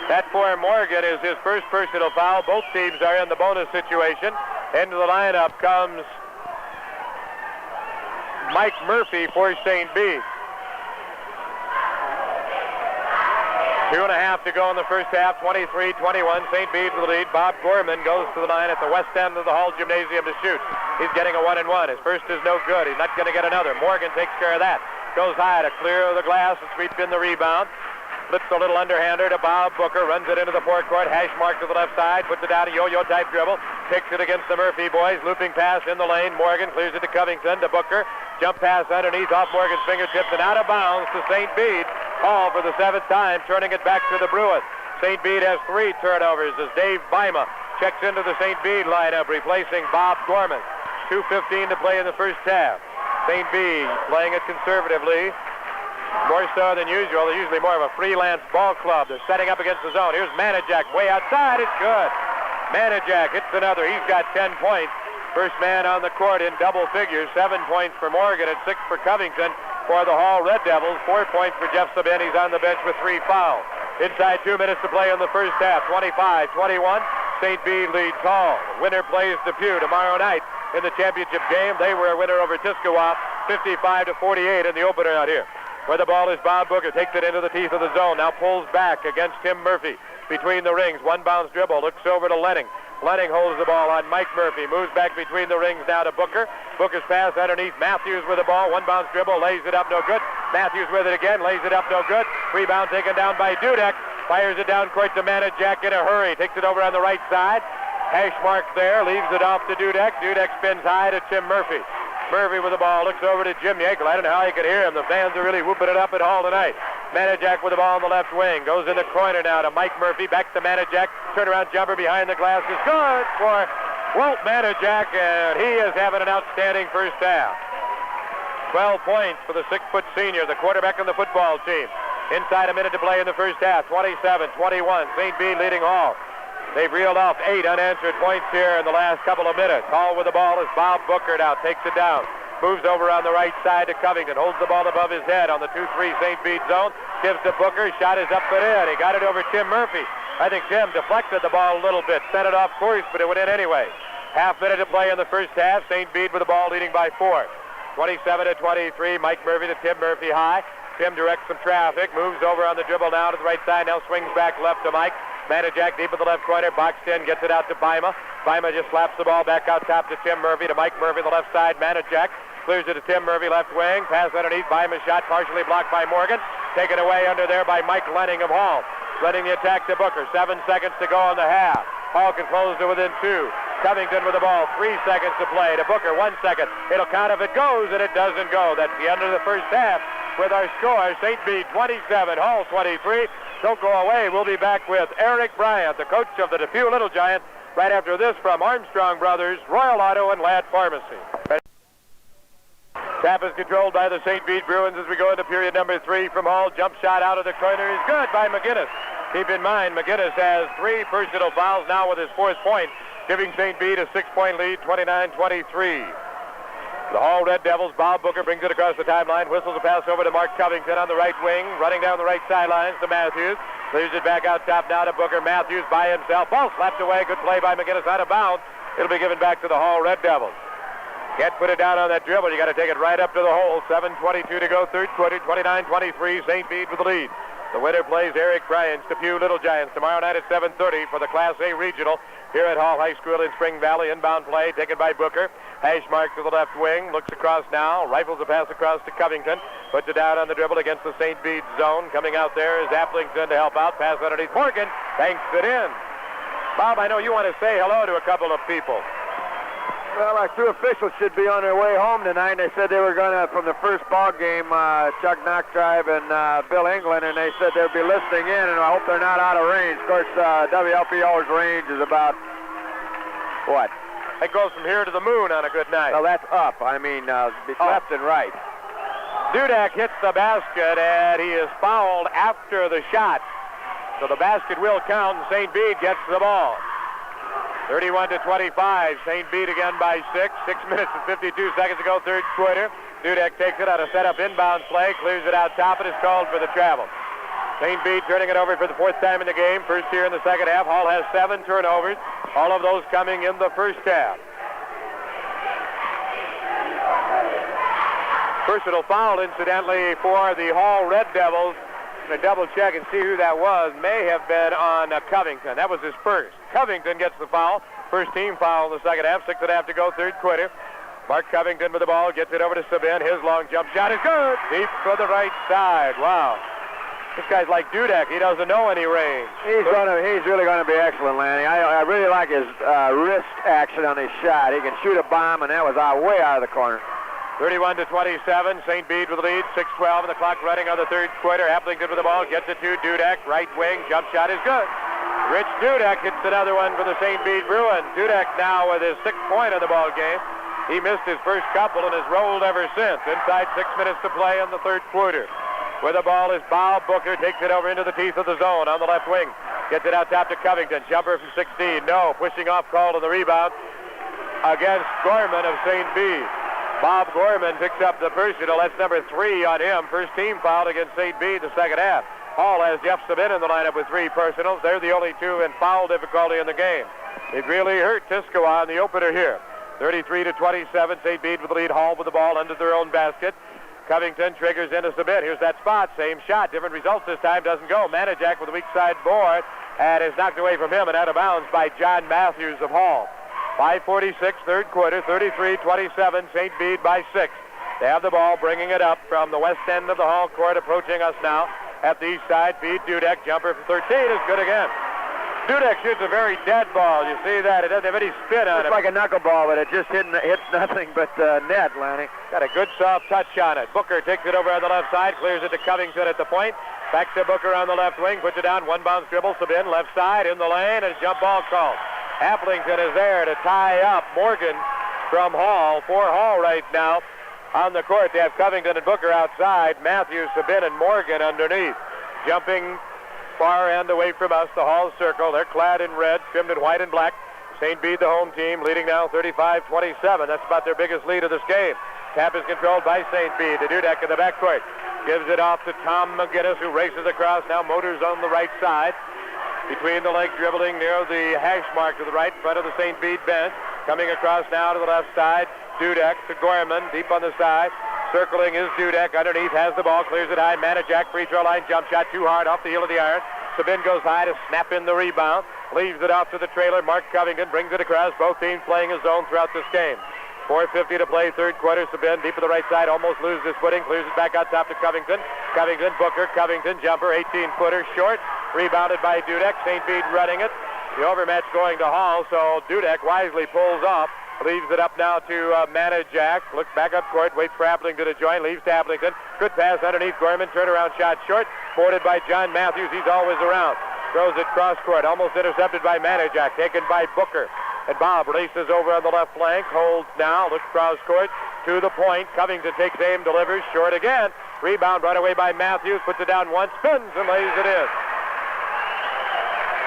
That for Morgan is his first personal foul. Both teams are in the bonus situation. Into the lineup comes Mike Murphy for St. Bede. 2.5 to go in the first half, 23-21. St. Bede with the lead. Bob Gorman goes to the line at the west end of the Hall Gymnasium to shoot. He's getting a 1-and-1. His first is no good. He's not going to get another. Morgan takes care of that. Goes high to clear the glass and sweep in the rebound. Flips a little underhander to Bob Booker. Runs it into the forecourt. Hash mark to the left side. Puts it down a yo-yo type dribble. Kicks it against the Murphy boys. Looping pass in the lane. Morgan clears it to Covington. To Booker. Jump pass underneath off Morgan's fingertips and out of bounds to St. Bede. All for the 7th time, turning it back to the Bruins. St. Bede has 3 turnovers as Dave Bima checks into the St. Bede lineup, replacing Bob Gorman. 2:15 to play in the first half. St. Bede playing it conservatively. More so than usual. They're usually more of a freelance ball club. They're setting up against the zone. Here's Manajak way outside. It's good. Manajak hits another. He's got 10 points. First man on the court in double figures. 7 points for Morgan and 6 for Covington for the Hall Red Devils. 4 points for Jeff Sabin. He's on the bench with 3 fouls. Inside 2 minutes to play in the first half. 25-21. St. Bede leads Hall. Winner plays Depew tomorrow night in the championship game. They were a winner over Tiskawa, 55-48 in the opener out here. Where the ball is Bob Booker, takes it into the teeth of the zone, now pulls back against Tim Murphy between the rings. One bounce dribble, looks over to Lenning. Lenning holds the ball on Mike Murphy, moves back between the rings now to Booker. Booker's pass underneath, Matthews with the ball, one bounce dribble, lays it up, no good. Matthews with it again, lays it up, no good. Rebound taken down by Dudek, fires it down court to Manajak in a hurry, takes it over on the right side. Hash mark there, leaves it off to Dudek. Dudek spins high to Tim Murphy. Murphy with the ball, looks over to Jim Yankel. I don't know how you could hear him. The fans are really whooping it up at Hall tonight. Manajak with the ball on the left wing. Goes in the corner now to Mike Murphy. Back to Manajak. Turnaround jumper behind the glass is good for Walt Manajak, and he is having an outstanding first half. 12 points for the 6-foot senior, the quarterback on the football team. Inside a minute to play in the first half. 27-21. St. Bede leading Hall. They've reeled off 8 unanswered points here in the last couple of minutes. Hall with the ball is Bob Booker now. Takes it down. Moves over on the right side to Covington. Holds the ball above his head on the 2-3 St. Bede zone. Gives to Booker. Shot is up and in. He got it over Tim Murphy. I think Tim deflected the ball a little bit. Sent it off course, but it went in anyway. Half minute to play in the first half. St. Bede with the ball leading by 4. 27-23. Mike Murphy to Tim Murphy high. Tim directs some traffic. Moves over on the dribble now to the right side. Now swings back left to Mike. Manajak deep in the left corner, boxed in, gets it out to Bima. Bima just slaps the ball back out top to Tim Murphy, to Mike Murphy, the left side. Manajak clears it to Tim Murphy, left wing. Pass underneath, Bima's shot partially blocked by Morgan. Taken away under there by Mike Lenning of Hall. Letting the attack to Booker. 7 seconds to go on the half. Hall can close to within 2. Covington with the ball. 3 seconds to play. To Booker, 1 second. It'll count if it goes, and it doesn't go. That's the end of the first half with our score. St. Bede 27, Hall 23. Don't go away. We'll be back with Eric Bryant, the coach of the Depew Little Giants, right after this from Armstrong Brothers, Royal Auto, and Ladd Pharmacy. Tap is controlled by the St. Bede Bruins as we go into period number 3 from Hall. Jump shot out of the corner is good by McGinnis. Keep in mind, McGinnis has 3 personal fouls now with his 4th point, giving St. Bede a 6-point lead, 29-23. The Hall Red Devils, Bob Booker brings it across the timeline, whistles a pass over to Mark Covington on the right wing, running down the right sidelines to Matthews. Clears it back out top now to Booker. Matthews by himself. Ball slapped away. Good play by McGinnis out of bounds. It'll be given back to the Hall Red Devils. Can't put it down on that dribble. You got to take it right up to the hole. 7:22 to go, third quarter. 29-23. St. Bede with the lead. The winner plays Eric Bryant's Depew Little Giants tomorrow night at 7:30 for the Class A Regional here at Hall High School in Spring Valley. Inbound play taken by Booker. Hash mark to the left wing. Looks across now. Rifles a pass across to Covington. Puts it down on the dribble against the St. Bede zone. Coming out there is Applington to help out. Pass underneath Morgan. Banks it in. Bob, I know you want to say hello to a couple of people. Well, our 2 officials should be on their way home tonight. They said they were going to, from the first ball game, Chuck Knocktribe and Bill England, and they said they'll be listening in, and I hope they're not out of range. Of course, WLPO's range is about, what? It goes from here to the moon on a good night. Well, that's up. I mean, left and right. Dudek hits the basket, and he is fouled after the shot. So the basket will count, and St. Bede gets the ball. 31-25. St. Bede again by 6. 6 minutes and 52 seconds to go, third quarter. Dudek takes it on a setup inbound play, clears it out top, and is called for the travel. St. Bede turning it over for the 4th time in the game. First here in the second half. Hall has 7 turnovers. All of those coming in the first half. Personal foul, incidentally, for the Hall Red Devils. To double check and see who that was. May have been on Covington. That was his first. Covington gets the foul. First team foul in the second half. 6.5 to go, third quarter. Mark Covington with the ball. Gets it over to Sabin. His long jump shot is good. Deep for the right side. Wow. This guy's like Dudek. He doesn't know any range. He's really gonna be excellent, Lanny. I really like his wrist action on his shot. He can shoot a bomb, and that was way out of the corner. 31-27, St. Bede with the lead, 6:12 and the clock running on the third quarter. Applington with the ball, gets it to Dudek, right wing, jump shot is good. Rich Dudek hits another one for the St. Bede Bruins. Dudek now with his 6th point of the ball game. He missed his first couple and has rolled ever since. Inside 6 minutes to play in the third quarter. With the ball is Bob Booker, takes it over into the teeth of the zone on the left wing. Gets it out top to Covington, jumper from 16, no, pushing off call to the rebound against Gorman of St. Bede. Bob Gorman picks up the personal. That's number 3 on him. First team foul against St. Bede the second half. Hall has Jeff Sabin in the lineup with 3 personals. They're the only 2 in foul difficulty in the game. It really hurt Tiscoa in the opener here. 33-27, St. Bede with the lead. Hall with the ball under their own basket. Covington triggers into Sabin. Here's that spot. Same shot. Different results this time. Doesn't go. Manajak with a weak side board and is knocked away from him and out of bounds by John Matthews of Hall. 5:46, third quarter, 33-27, St. Bede by 6. They have the ball, bringing it up from the west end of the Hall court, approaching us now at the east side. Bede, Dudek, jumper from 13 is good again. Dudek shoots a very dead ball. You see that? It doesn't have any spin on it. It's like a knuckleball, but it just hits nothing but net, Lanny. Got a good soft touch on it. Booker takes it over on the left side, clears it to Covington at the point. Back to Booker on the left wing, puts it down, one bounce dribble, Sabin, left side, in the lane, and a jump ball called. Applington is there to tie up Morgan from Hall. For Hall right now on the court. They have Covington and Booker outside. Matthews, Sabin, and Morgan underneath. Jumping far end away from us, the Hall circle. They're clad in red, trimmed in white and black. St. Bede, the home team, leading now 35-27. That's about their biggest lead of this game. Tap is controlled by St. Bede. The Dudek in the backcourt gives it off to Tom McGinnis, who races across. Now motors on the right side. Between the leg, dribbling near the hash mark to the right in front of the St. Bede bench. Coming across now to the left side. Dudek to Gorman, deep on the side. Circling is Dudek. Underneath has the ball, clears it high. Manajak, free throw line, jump shot too hard off the heel of the iron. Sabin goes high to snap in the rebound. Leaves it off to the trailer. Mark Covington brings it across. Both teams playing his zone throughout this game. 4:50 to play, third quarter. Sabin deep to the right side, almost loses his footing. Clears it back out top to Covington. Covington, Booker, Covington, jumper, 18-footer, short. Rebounded by Dudek. St. Bede running it. The overmatch going to Hall, so Dudek wisely pulls off. Leaves it up now to Manajak. Looks back up court, waits for Applington to join. Leaves to Applington. Good pass underneath Gorman. Turnaround shot short. Boarded by John Matthews. He's always around. Throws it cross court. Almost intercepted by Manajak. Taken by Booker. And Bob races over on the left flank. Holds now. Looks cross court to the point. Covington takes aim. Delivers. Short again. Rebound run away by Matthews. Puts it down once. Spins and lays it in.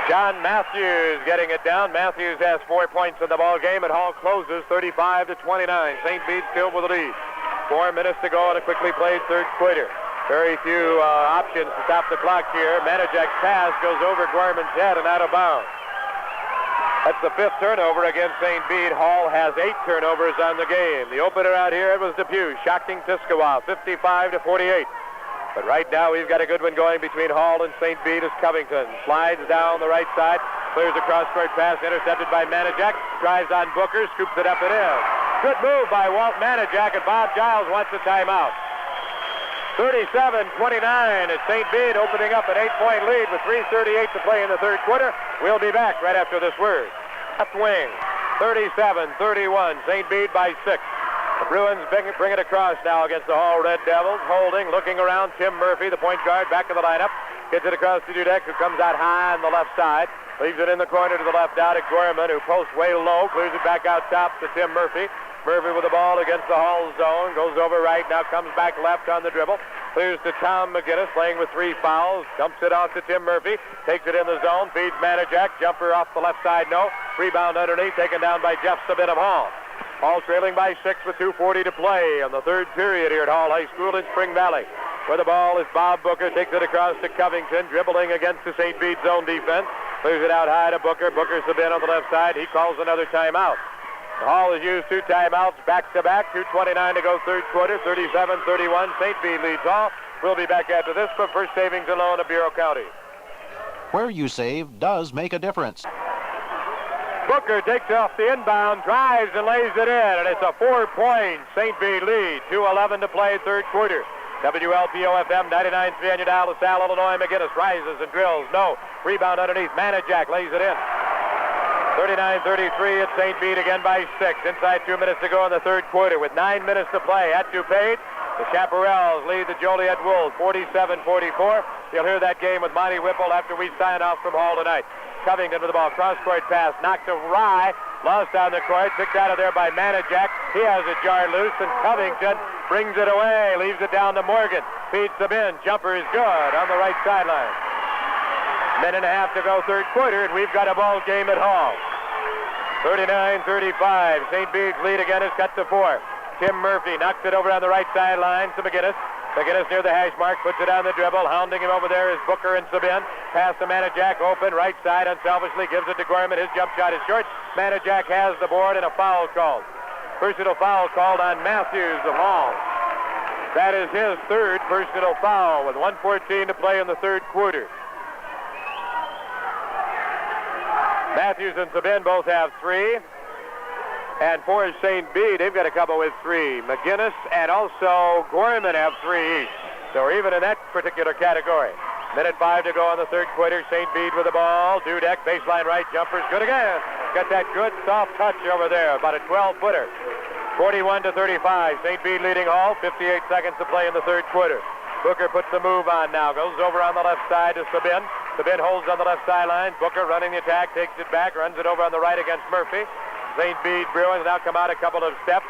John Matthews getting it down. Matthews has 4 points in the ball game, and Hall closes 35-29. St. Bede still with the lead. 4 minutes to go in a quickly played third quarter. Very few options to stop the clock here. Manajak's pass goes over Gorman's head and out of bounds. That's the 5th turnover against St. Bede. Hall has 8 turnovers on the game. The opener out here, it was Depew, shocking Tiscoa, 55-48. But right now, we've got a good one going between Hall and St. Bede as Covington slides down the right side, clears a cross-court pass, intercepted by Manajak, drives on Booker, scoops it up and in. Good move by Walt Manajak, and Bob Giles wants a timeout. 37-29, it's St. Bede opening up an 8-point lead with 3:38 to play in the third quarter. We'll be back right after this word. Left wing, 37-31, St. Bede by 6. The Bruins bring it across now against the Hall Red Devils. Holding, looking around, Tim Murphy, the point guard, back in the lineup. Gets it across to Dudek, who comes out high on the left side. Leaves it in the corner to the left out at Gorman, who posts way low. Clears it back out top to Tim Murphy. Murphy with the ball against the Hall zone. Goes over right, now comes back left on the dribble. Clears to Tom McGinnis, playing with 3 fouls. Dumps it off to Tim Murphy. Takes it in the zone, feeds Manajak. Jumper off the left side, no. Rebound underneath, taken down by Jeff Sabin of Hall. Hall trailing by 6 with 2:40 to play in the third period here at Hall High School in Spring Valley. Where the ball is Bob Booker, takes it across to Covington, dribbling against the St. Bede zone defense. Clears it out high to Booker. Booker's the bin on the left side. He calls another timeout. The Hall has used 2 timeouts back-to-back. 2:29 to go third quarter, 37-31. St. Bede leads Hall. We'll be back after this for First Savings and Loan of Bureau County. Where you save does make a difference. Booker takes off the inbound, drives and lays it in, and it's a 4-point St. Bede lead. 2:11 to play third quarter. WLPO FM 99.3 on your dial. LaSalle, Illinois. McGinnis rises and drills. No. Rebound underneath. Manajak lays it in. 39-33. It's St. Bede again by 6. Inside 2 minutes to go in the third quarter with 9 minutes to play at DuPage. The Chaparrals lead the Joliet Wolves 47-44. You'll hear that game with Monty Whipple after we sign off from Hall tonight. Covington with the ball. Cross-court pass. Knocked to Rye. Lost down the court. Picked out of there by Manajak. He has it jarred loose, and Covington brings it away. Leaves it down to Morgan. Feeds the bin. Jumper is good on the right sideline. Minute and a half to go third quarter, and we've got a ball game at Hall. 39-35. St. Bede's lead again is cut to 4. Tim Murphy knocks it over on the right sideline to McGinnis. McGinnis near the hash mark, puts it on the dribble. Hounding him over there is Booker and Sabin. Pass to Manajak, open, right side, unselfishly gives it to Gorman. His jump shot is short. Manajak has the board and a foul called. Personal foul called on Matthews of Hall. That is his third personal foul with 1:14 to play in the third quarter. Matthews and Sabin both have 3. And for St. Bede, they've got a couple with 3. McGinnis and also Gorman have 3 each. So we're even in that particular category. Minute 5 to go in the third quarter. St. Bede with the ball. Dudek, baseline right, jumper's good again. Got that good soft touch over there, about a 12-footer. 41-35. St. Bede leading Hall. 58 seconds to play in the third quarter. Booker puts the move on now. Goes over on the left side to Sabin. Sabin holds on the left sideline. Booker running the attack, takes it back, runs it over on the right against Murphy. St. Bede Bruins now come out a couple of steps.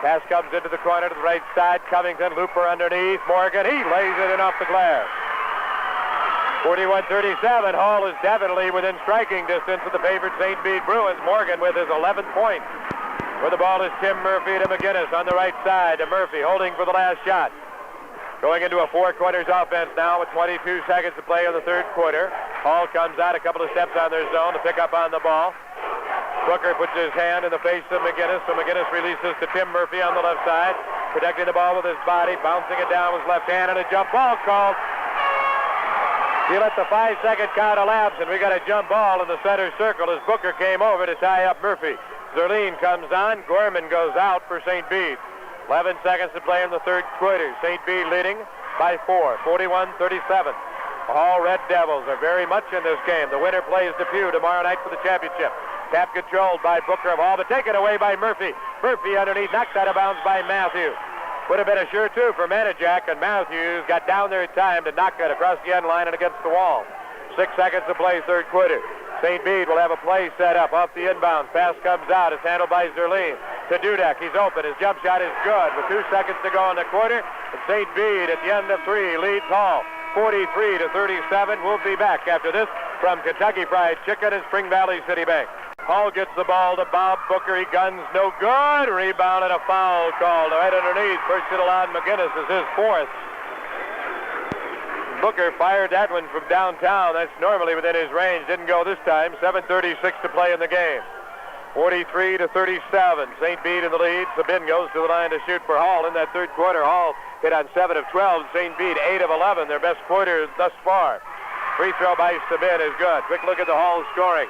Pass comes into the corner to the right side. Covington, looper underneath. Morgan, he lays it in off the glass. 41-37. Hall is definitely within striking distance of the favored St. Bede Bruins. Morgan with his 11th point. Where the ball is Tim Murphy to McGinnis on the right side to Murphy, holding for the last shot. Going into a 4 quarters offense now with 22 seconds to play in the third quarter. Hall comes out a couple of steps on their zone to pick up on the ball. Booker puts his hand in the face of McGinnis, so McGinnis releases to Tim Murphy on the left side, protecting the ball with his body, bouncing it down with his left hand, and a jump ball called. He let the 5-second count elapse, and we got a jump ball in the center circle as Booker came over to tie up Murphy. Zerline comes on. Gorman goes out for St. Bede. 11 seconds to play in the third quarter. St. Bede leading by 4, 41-37. All Red Devils are very much in this game. The winner plays Depew tomorrow night for the championship. Tap controlled by Booker of Hall, but taken away by Murphy. Murphy underneath, knocked out of bounds by Matthews. Would have been a sure two for Manajak, and Matthews got down there in time to knock it across the end line and against the wall. 6 seconds to play third quarter. St. Bede will have a play set up off the inbound. Pass comes out. It's handled by Zerline. To Dudek. He's open. His jump shot is good. With 2 seconds to go in the quarter, and St. Bede at the end of 3 leads Hall. 43-37. We'll be back after this from Kentucky Fried Chicken and Spring Valley City Bank. Hall gets the ball to Bob Booker. He guns no good. Rebound and a foul called right underneath. Personal on McGinnis is his 4th. Booker fired that one from downtown. That's normally within his range. Didn't go this time. 7:36 to play in the game. 43-37. St. Bede in the lead. Sabin goes to the line to shoot for Hall in that third quarter. Hall hit on 7 of 12. St. Bede 8 of 11. Their best quarter thus far. Free throw by Sabin is good. Quick look at the Hall scoring.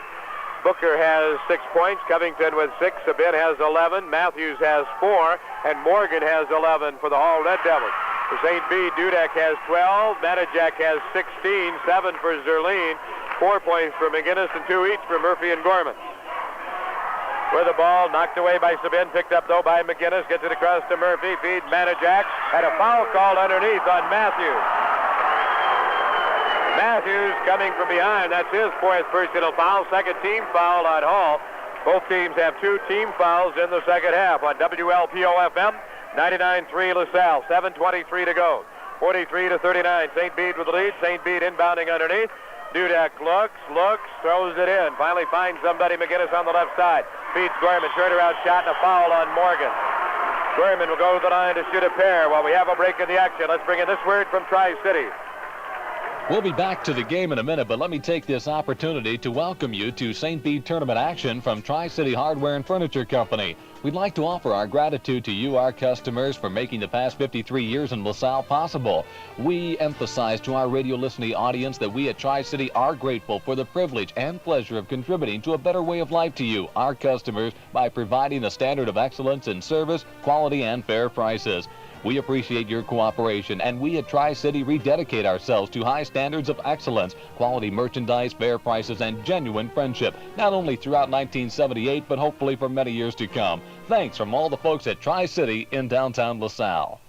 Booker has 6 points. Covington with 6. Sabin has 11. Matthews has 4. And Morgan has 11 for the Hall Red Devils. For St. Bede, Dudek has 12. Manajak has 16. 7 for Zerline. 4 points for McGinnis and 2 each for Murphy and Gorman. With the ball knocked away by Sabin, picked up though by McGinnis, gets it across to Murphy, feeds Manajak, and a foul called underneath on Matthews. Matthews coming from behind. That's his 4th personal foul. 2nd team foul on Hall. Both teams have 2 team fouls in the second half on WLPO FM 99.3 LaSalle. 7:23 to go. 43-39. St. Bede with the lead. St. Bede inbounding underneath. Dudek looks, throws it in. Finally finds somebody. McGinnis on the left side. Feeds Gorman. Turnaround shot and a foul on Morgan. Gorman will go to the line to shoot a pair while we have a break in the action. Let's bring in this word from Tri-City. We'll be back to the game in a minute, but let me take this opportunity to welcome you to St. Bede tournament action from Tri-City Hardware and Furniture Company. We'd like to offer our gratitude to you, our customers, for making the past 53 years in LaSalle possible. We emphasize to our radio listening audience that we at Tri-City are grateful for the privilege and pleasure of contributing to a better way of life to you, our customers, by providing a standard of excellence in service, quality, and fair prices. We appreciate your cooperation, and we at Tri-City rededicate ourselves to high standards of excellence, quality merchandise, fair prices, and genuine friendship, not only throughout 1978, but hopefully for many years to come. Thanks from all the folks at Tri-City in downtown LaSalle.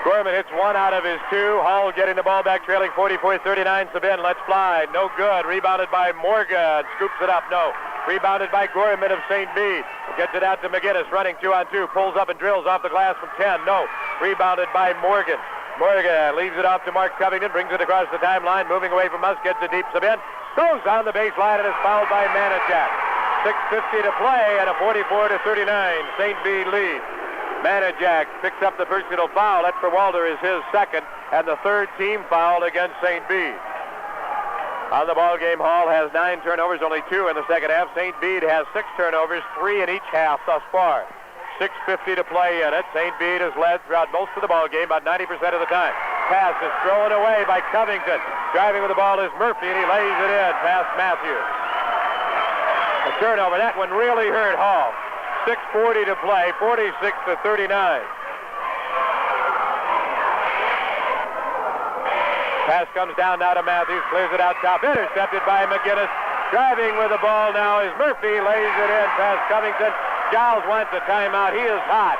Gorman hits one out of his two. Hall getting the ball back, trailing 44-39. Sabin lets fly. No good. Rebounded by Morgan. Scoops it up. No. Rebounded by Gorman of St. Bede. Gets it out to McGinnis, running 2-on-2. Pulls up and drills off the glass from 10. No. Rebounded by Morgan. Morgan leaves it off to Mark Covington. Brings it across the timeline. Moving away from us. Gets it deep. Sabin goes on the baseline and is fouled by Manajak. 6:50 to play and a 44-39 St. Bede lead. Manajak picks up the personal foul. That for Walter is his second and the third team foul against St. Bede. On the ball game, Hall has 9 turnovers, only 2 in the second half. St. Bede has 6 turnovers, 3 in each half thus far. 6:50 to play in it. St. Bede has led throughout most of the ball game, about 90% of the time. Pass is thrown away by Covington. Driving with the ball is Murphy, and he lays it in past Matthews. A turnover. That one really hurt Hall. 6:40 to play, 46-39. Pass comes down now to Matthews, clears it out top, intercepted by McGinnis. Driving with the ball now is Murphy, lays it in past Covington. Giles wants a timeout. He is hot.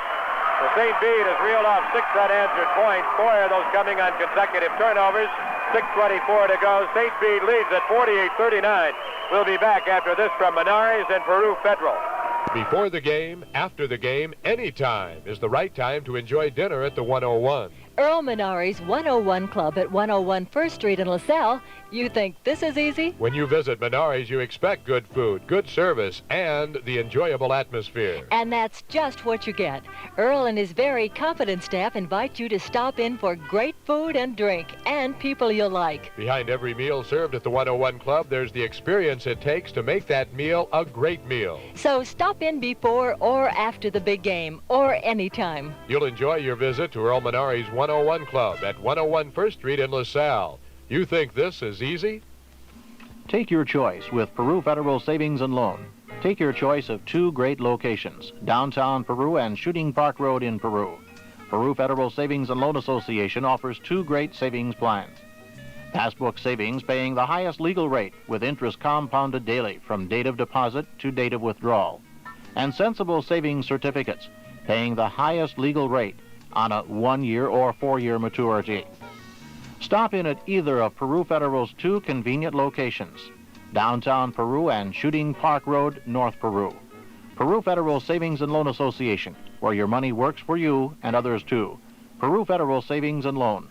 The St. Bede has reeled off 6 unanswered points, 4 of those coming on consecutive turnovers. 6:24 to go. St. Bede leads at 48-39. We'll be back after this from Menards and Peru Federal. Before the game, after the game, any time is the right time to enjoy dinner at the 101. Earl Menards 101 Club at 101 First Street in LaSalle. You think this is easy? When you visit Menards, you expect good food, good service, and the enjoyable atmosphere. And that's just what you get. Earl and his very competent staff invite you to stop in for great food and drink and people you'll like. Behind every meal served at the 101 Club, there's the experience it takes to make that meal a great meal. So stop in before or after the big game, or anytime. You'll enjoy your visit to Earl Menards 101 Club at 101 First Street in LaSalle. You think this is easy? Take your choice with Peru Federal Savings and Loan. Take your choice of 2 great locations, downtown Peru and Shooting Park Road in Peru. Peru Federal Savings and Loan Association offers 2 great savings plans. Passbook savings paying the highest legal rate with interest compounded daily from date of deposit to date of withdrawal. And sensible savings certificates paying the highest legal rate on a 1-year or 4-year maturity. Stop in at either of Peru Federal's 2 convenient locations, downtown Peru and Shooting Park Road, North Peru. Peru Federal Savings and Loan Association, where your money works for you and others too. Peru Federal Savings and Loan.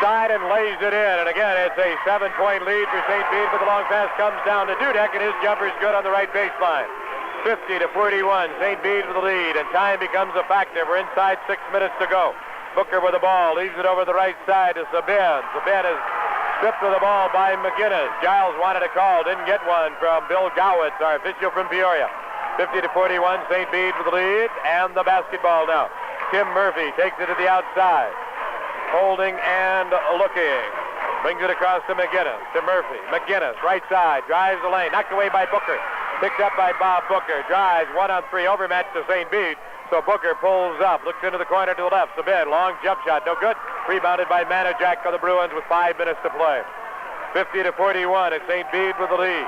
Side and lays it in, and again it's a 7-point lead for St. Bede, but the long pass comes down to Dudek, and his jumper's good on the right baseline. 50-41, St. Bede with the lead, and time becomes a factor. We're inside 6 minutes to go. Booker with the ball, leaves it over the right side to Sabin. Sabin is stripped of the ball by McGinnis. Giles wanted a call, didn't get one from Bill Gowitz, our official from Peoria. 50-41, St. Bede with the lead, and the basketball now. Tim Murphy takes it to the outside, holding and looking. Brings it across to McGinnis, to Murphy. McGinnis, right side, drives the lane, knocked away by Booker. Picked up by Bob Booker. Drives 1-on-3, overmatched to St. Bede. So Booker pulls up, looks into the corner to the left. Sabin, long jump shot, no good. Rebounded by Manajak for the Bruins with 5 minutes to play. 50-41, it's St. Bede with the lead.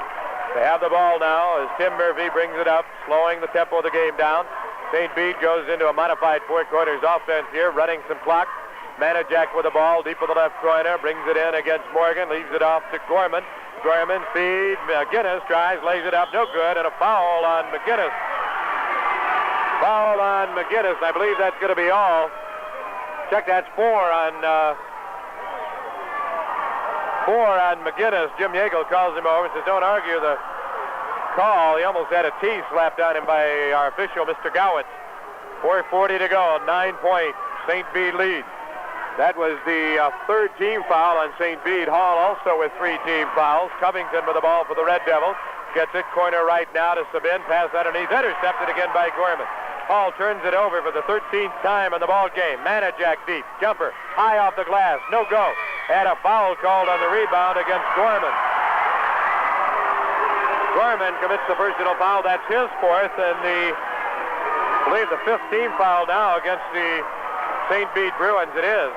They have the ball now as Tim Murphy brings it up, slowing the tempo of the game down. St. Bede goes into a modified 4 quarters offense here, running some clock. Manajak with the ball, deep with the left corner, brings it in against Morgan, leaves it off to Gorman. Gorman feed, McGinnis tries, lays it up, no good, and a foul on McGinnis. Foul on McGinnis, I believe that's going to be all. Check, that's 4 on McGinnis. Jim Yeagle calls him over and says, don't argue the call. He almost had a tee slapped on him by our official, Mr. Gowitz. 4:40 to go, 9-point St. Bede lead. That was the 3rd team foul on St. Bede. Hall also with 3 team fouls. Covington with the ball for the Red Devils. Gets it corner right now to Sabin. Pass underneath. Intercepted again by Gorman. Hall turns it over for the 13th time in the ball game. Manajak deep. Jumper. High off the glass. No go. And a foul called on the rebound against Gorman. Gorman commits the personal foul. That's his 4th. And I believe the 5th team foul now against the St. Bede Bruins it is.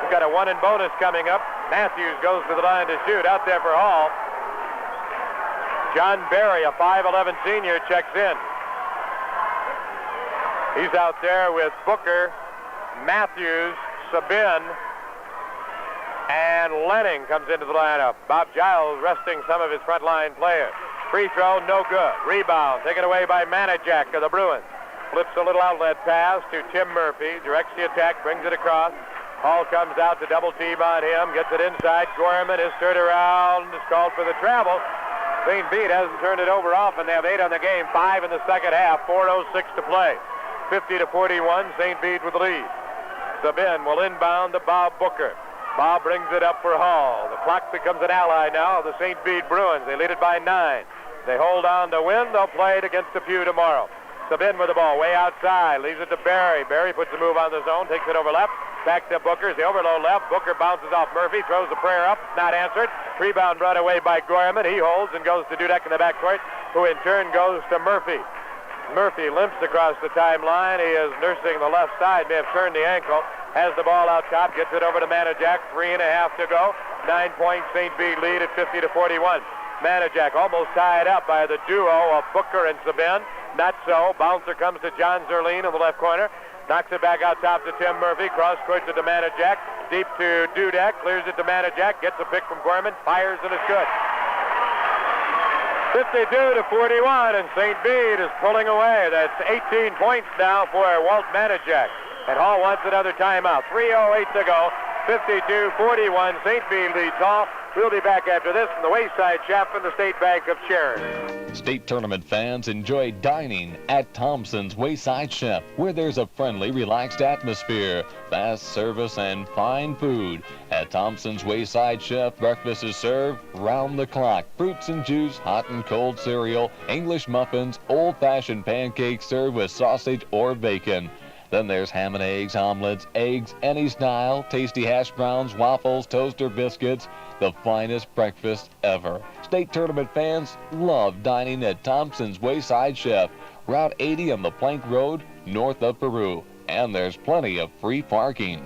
We've got a 1 in bonus coming up. Matthews goes to the line to shoot. Out there for Hall. John Berry, a 5'11 senior, checks in. He's out there with Booker, Matthews, Sabin, and Lenning comes into the lineup. Bob Giles resting some of his frontline players. Free throw, no good. Rebound, taken away by Manajak of the Bruins. Flips a little outlet pass to Tim Murphy. Directs the attack, brings it across. Hall comes out to double team on him. Gets it inside. Gorman is turned around. Is called for the travel. St. Bede hasn't turned it over often. They have 8 on the game, 5 in the second half. 4:06 to play. 50-41, St. Bede with the lead. Sabin will inbound to Bob Booker. Bob brings it up for Hall. The clock becomes an ally now of the St. Bede Bruins. They lead it by 9. They hold on to win. They'll play it against the Pew tomorrow. Sabin with the ball way outside. Leaves it to Barry. Barry puts a move on the zone. Takes it over left. Back to Booker. The overload left. Booker bounces off Murphy. Throws the prayer up. Not answered. Rebound brought away by Gorman. He holds and goes to Dudek in the backcourt, who in turn goes to Murphy. Murphy limps across the timeline. He is nursing the left side. May have turned the ankle. Has the ball out top. Gets it over to Manajak. 3.5 to go. 9-point St. Bede lead at 50-41. Manajak almost tied up by the duo of Booker and Sabin. Not so. Bouncer comes to John Zerline in the left corner. Knocks it back out top to Tim Murphy. Cross court to Manajak. Deep to Dudek. Clears it to Manajak. Gets a pick from Gorman. Fires and it's good. 52-41, and St. Bede is pulling away. That's 18 points now for Walt Manajak. And Hall wants another timeout. 3:08 to go. 52-41. St. Bede leads Hall. We'll be back after this from the Wayside Chef and the State Bank of Cherry. State tournament fans enjoy dining at Thompson's Wayside Chef, where there's a friendly, relaxed atmosphere, fast service, and fine food. At Thompson's Wayside Chef, breakfast is served round the clock. Fruits and juice, hot and cold cereal, English muffins, old-fashioned pancakes served with sausage or bacon. Then there's ham and eggs, omelets, eggs, any style, tasty hash browns, waffles, toaster biscuits, the finest breakfast ever. State tournament fans love dining at Thompson's Wayside Chef, Route 80 on the Plank Road, north of Peru. And there's plenty of free parking.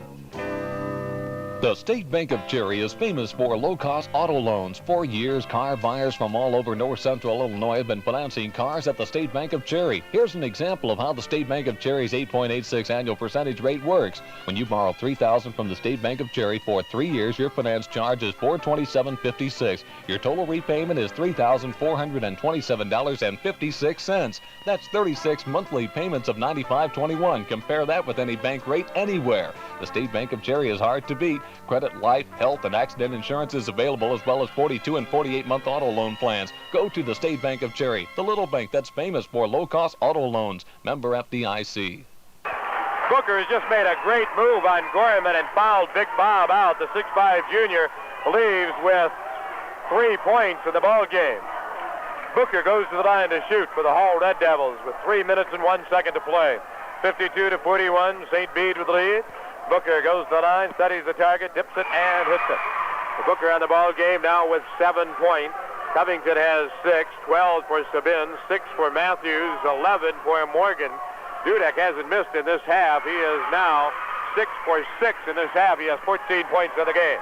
The State Bank of Cherry is famous for low-cost auto loans. For years, car buyers from all over north central Illinois have been financing cars at the State Bank of Cherry. Here's an example of how the State Bank of Cherry's 8.86 annual percentage rate works. When you borrow $3,000 from the State Bank of Cherry for 3 years, your finance charge is $427.56. Your total repayment is $3,427.56. That's 36 monthly payments of $95.21. Compare that with any bank rate anywhere. The State Bank of Cherry is hard to beat. Credit, life, health, and accident insurance is available, as well as 42 and 48-month auto loan plans. Go to the State Bank of Cherry, the little bank that's famous for low-cost auto loans. Member FDIC. Booker has just made a great move on Gorman and fouled Big Bob out. The 6'5 junior leaves with 3 points in the ball game. Booker goes to the line to shoot for the Hall Red Devils with 3 minutes and 1 second to play. 52-41, St. Bede with the lead. Booker goes to the line, studies the target, dips it, and hits it. Booker on the ball game now with 7 points. Covington has 6, 12 for Sabin, 6 for Matthews, 11 for Morgan. Dudek hasn't missed in this half. He is now 6 for 6 in this half. He has 14 points in the game.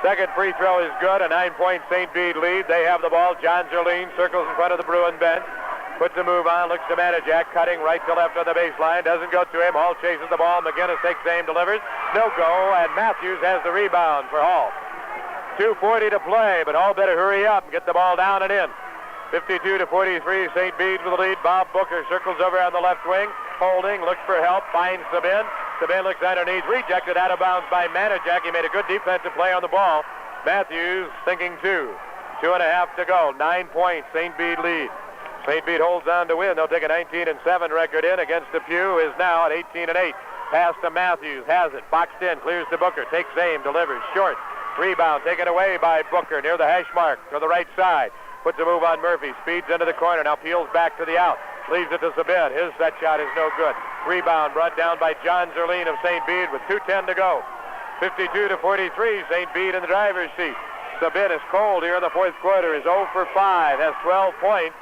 Second free throw is good, a 9-point St. Bede lead. They have the ball. John Zerline circles in front of the Bruin bench. Puts a move on, looks to Manajak, cutting right to left on the baseline. Doesn't go to him. Hall chases the ball. McGinnis takes aim, delivers. No go, and Matthews has the rebound for Hall. 2:40 to play, but Hall better hurry up and get the ball down and in. 52-43, St. Bede with the lead. Bob Booker circles over on the left wing. Holding, looks for help, finds Sabin. Sabin looks underneath, rejected out of bounds by Manajak. He made a good defensive play on the ball. Matthews thinking 2. 2.5 to go. 9 points, St. Bede lead. St. Bede holds on to win. They'll take a 19-7 record in against the Pew. Is now at 18-8. Pass to Matthews. Has it. Boxed in. Clears to Booker. Takes aim. Delivers. Short. Rebound taken away by Booker near the hash mark to the right side. Puts a move on Murphy. Speeds into the corner. Now peels back to the out. Leaves it to Sabin. His set shot is no good. Rebound brought down by John Zerline of St. Bede with 2:10 to go. 52-43. St. Bede in the driver's seat. Sabin is cold here in the fourth quarter. Is 0 for 5. Has 12 points.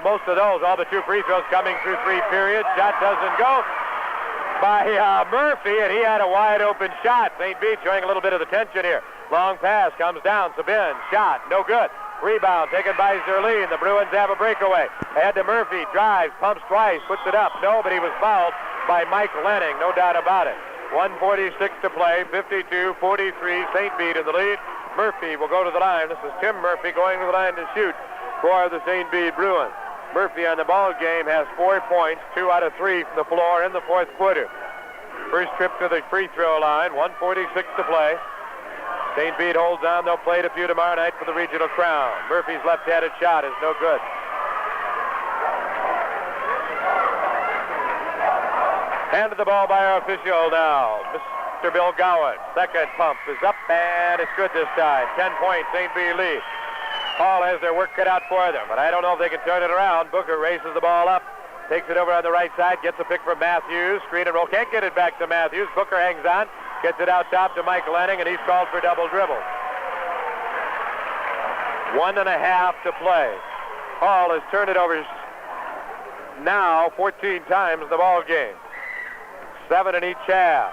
Most of those, all the 2 free throws coming through 3 periods. Shot doesn't go. by Murphy, and he had a wide open shot. St. Bede showing a little bit of the tension here. Long pass comes down. Sabin, shot, no good. Rebound taken by Zerline. The Bruins have a breakaway. Ahead to Murphy, drives, pumps twice, puts it up. No, but he was fouled by Mike Lenning, no doubt about it. 1:46 to play, 52-43, St. Bede in the lead. Murphy will go to the line. This is Tim Murphy going to the line to shoot for the St. Bede Bruins. Murphy on the ball game has 4 points, 2 out of 3 from the floor in the fourth quarter. First trip to the free throw line, 1:46 to play. St. Bede holds on. They'll play Depew tomorrow night for the regional crown. Murphy's left-handed shot is no good. Handed the ball by our official now, Mr. Bill Gowan. Second pump is up, and it's good this time. 10 points, St. Bede lead. Hall has their work cut out for them, but I don't know if they can turn it around. Booker races the ball up, takes it over on the right side, gets a pick from Matthews. Screen and roll, can't get it back to Matthews. Booker hangs on, gets it out top to Mike Lenning, and he's called for double dribble. 1.5 to play. Hall has turned it over now 14 times in the ball game. 7 in each half.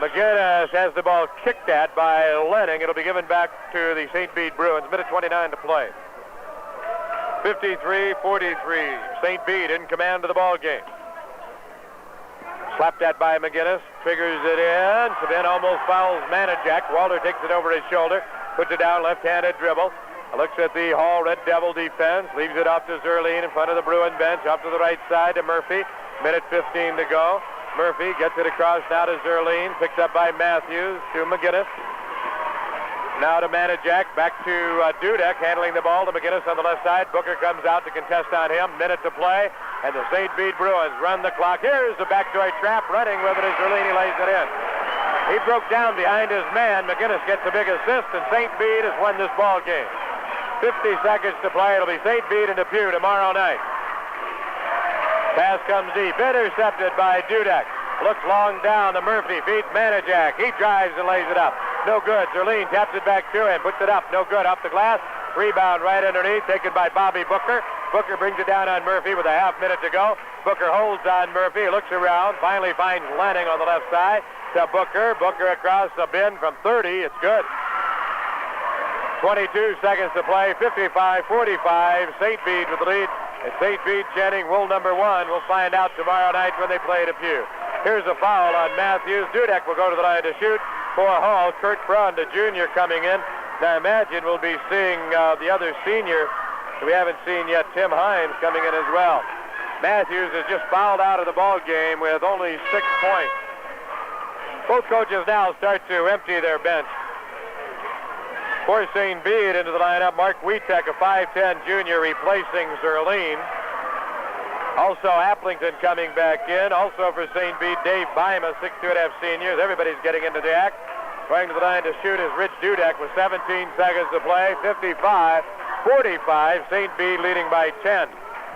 McGinnis has the ball kicked at by Lenning. It'll be given back to the St. Bede Bruins. Minute 29 to play. 53-43. St. Bede in command of the ball game. Slapped at by McGinnis. Figures it in. Sabin almost fouls Manajak. Walter takes it over his shoulder. Puts it down, left-handed dribble. Looks at the Hall Red Devil defense. Leaves it off to Zerline in front of the Bruin bench. Off to the right side to Murphy. Minute 15 to go. Murphy gets it across now to Zerline. Picked up by Matthews to McGinnis. Now to Manajak. Back to Dudek handling the ball to McGinnis on the left side. Booker comes out to contest on him. Minute to play. And the St. Bede Bruins run the clock. Here's the backdoor trap. Running with it as Zerline lays it in. He broke down behind his man. McGinnis gets a big assist, and St. Bede has won this ball game. 50 seconds to play. It'll be St. Bede and Depew tomorrow night. Pass comes deep, intercepted by Dudek. Looks long down to Murphy, feeds Manajak. He drives and lays it up. No good. Zerline taps it back to him, puts it up. No good. Off the glass. Rebound right underneath, taken by Bobby Booker. Booker brings it down on Murphy with a half minute to go. Booker holds on Murphy, looks around, finally finds Lenning on the left side to Booker. Booker across the bin from 30. It's good. 22 seconds to play, 55-45. St. Bede with the lead. And St. Bede chanting wool number 1. We'll find out tomorrow night when they play Depew. Here's a foul on Matthews. Dudek will go to the line to shoot for Hall. Kurt Braun, the junior, coming in. Now, I imagine we'll be seeing the other senior that we haven't seen yet, Tim Hines, coming in as well. Matthews has just fouled out of the ball game with only 6 points. Both coaches now start to empty their bench. For St. Bede into the lineup, Mark Wietek, a 5'10 junior, replacing Zerline. Also, Applington coming back in. Also for St. Bede, Dave Bima, 6'2.5 seniors. Everybody's getting into the act. Going to the line to shoot is Rich Dudek with 17 seconds to play. 55-45. St. Bede leading by 10.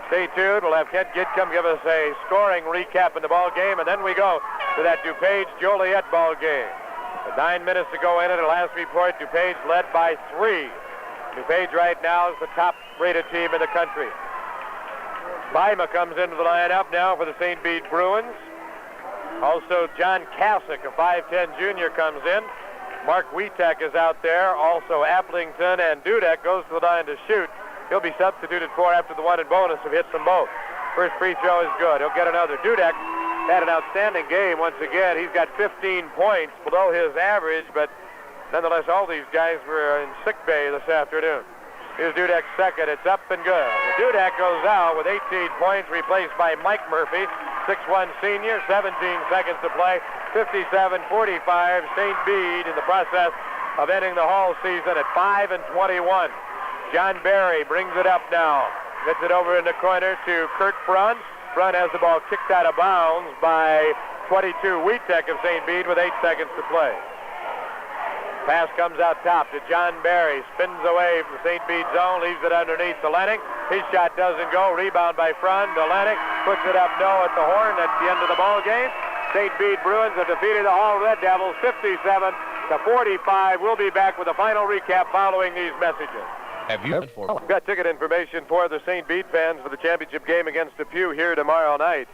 Stay tuned. We'll have Kent Gidcombe give us a scoring recap in the ball game, and then we go to that DuPage-Joliet ball game. With 9 minutes to go in it, the last report, DuPage led by 3. DuPage right now is the top-rated team in the country. Bima comes into the lineup now for the St. Bede Bruins. Also, John Kasich, a 5'10 junior, comes in. Mark Wietek is out there. Also, Applington, and Dudek goes to the line to shoot. He'll be substituted for after the one and bonus if he hits them both. First free throw is good. He'll get another. Dudek had an outstanding game once again. He's got 15 points below his average, but nonetheless, all these guys were in sick bay this afternoon. Here's Dudek's second. It's up and good. Dudek goes out with 18 points, replaced by Mike Murphy, 6'1 senior, 17 seconds to play, 57-45. St. Bede in the process of ending the Hall season at 5-21. John Barry brings it up now. Gets it over in the corner to Kurt Brunn. Brunn has the ball kicked out of bounds by 22 Wietek of St. Bede with 8 seconds to play. Pass comes out top to John Barry. Spins away from the St. Bede zone. Leaves it underneath to Lenning. His shot doesn't go. Rebound by Frund to Lenning. Puts it up no at the horn. That's the end of the ball game. St. Bede Bruins have defeated the Hall Red Devils 57-45. We'll be back with a final recap following these messages. Have you heard for? We've got ticket information for the St. Bede fans for the championship game against Depew here tomorrow night.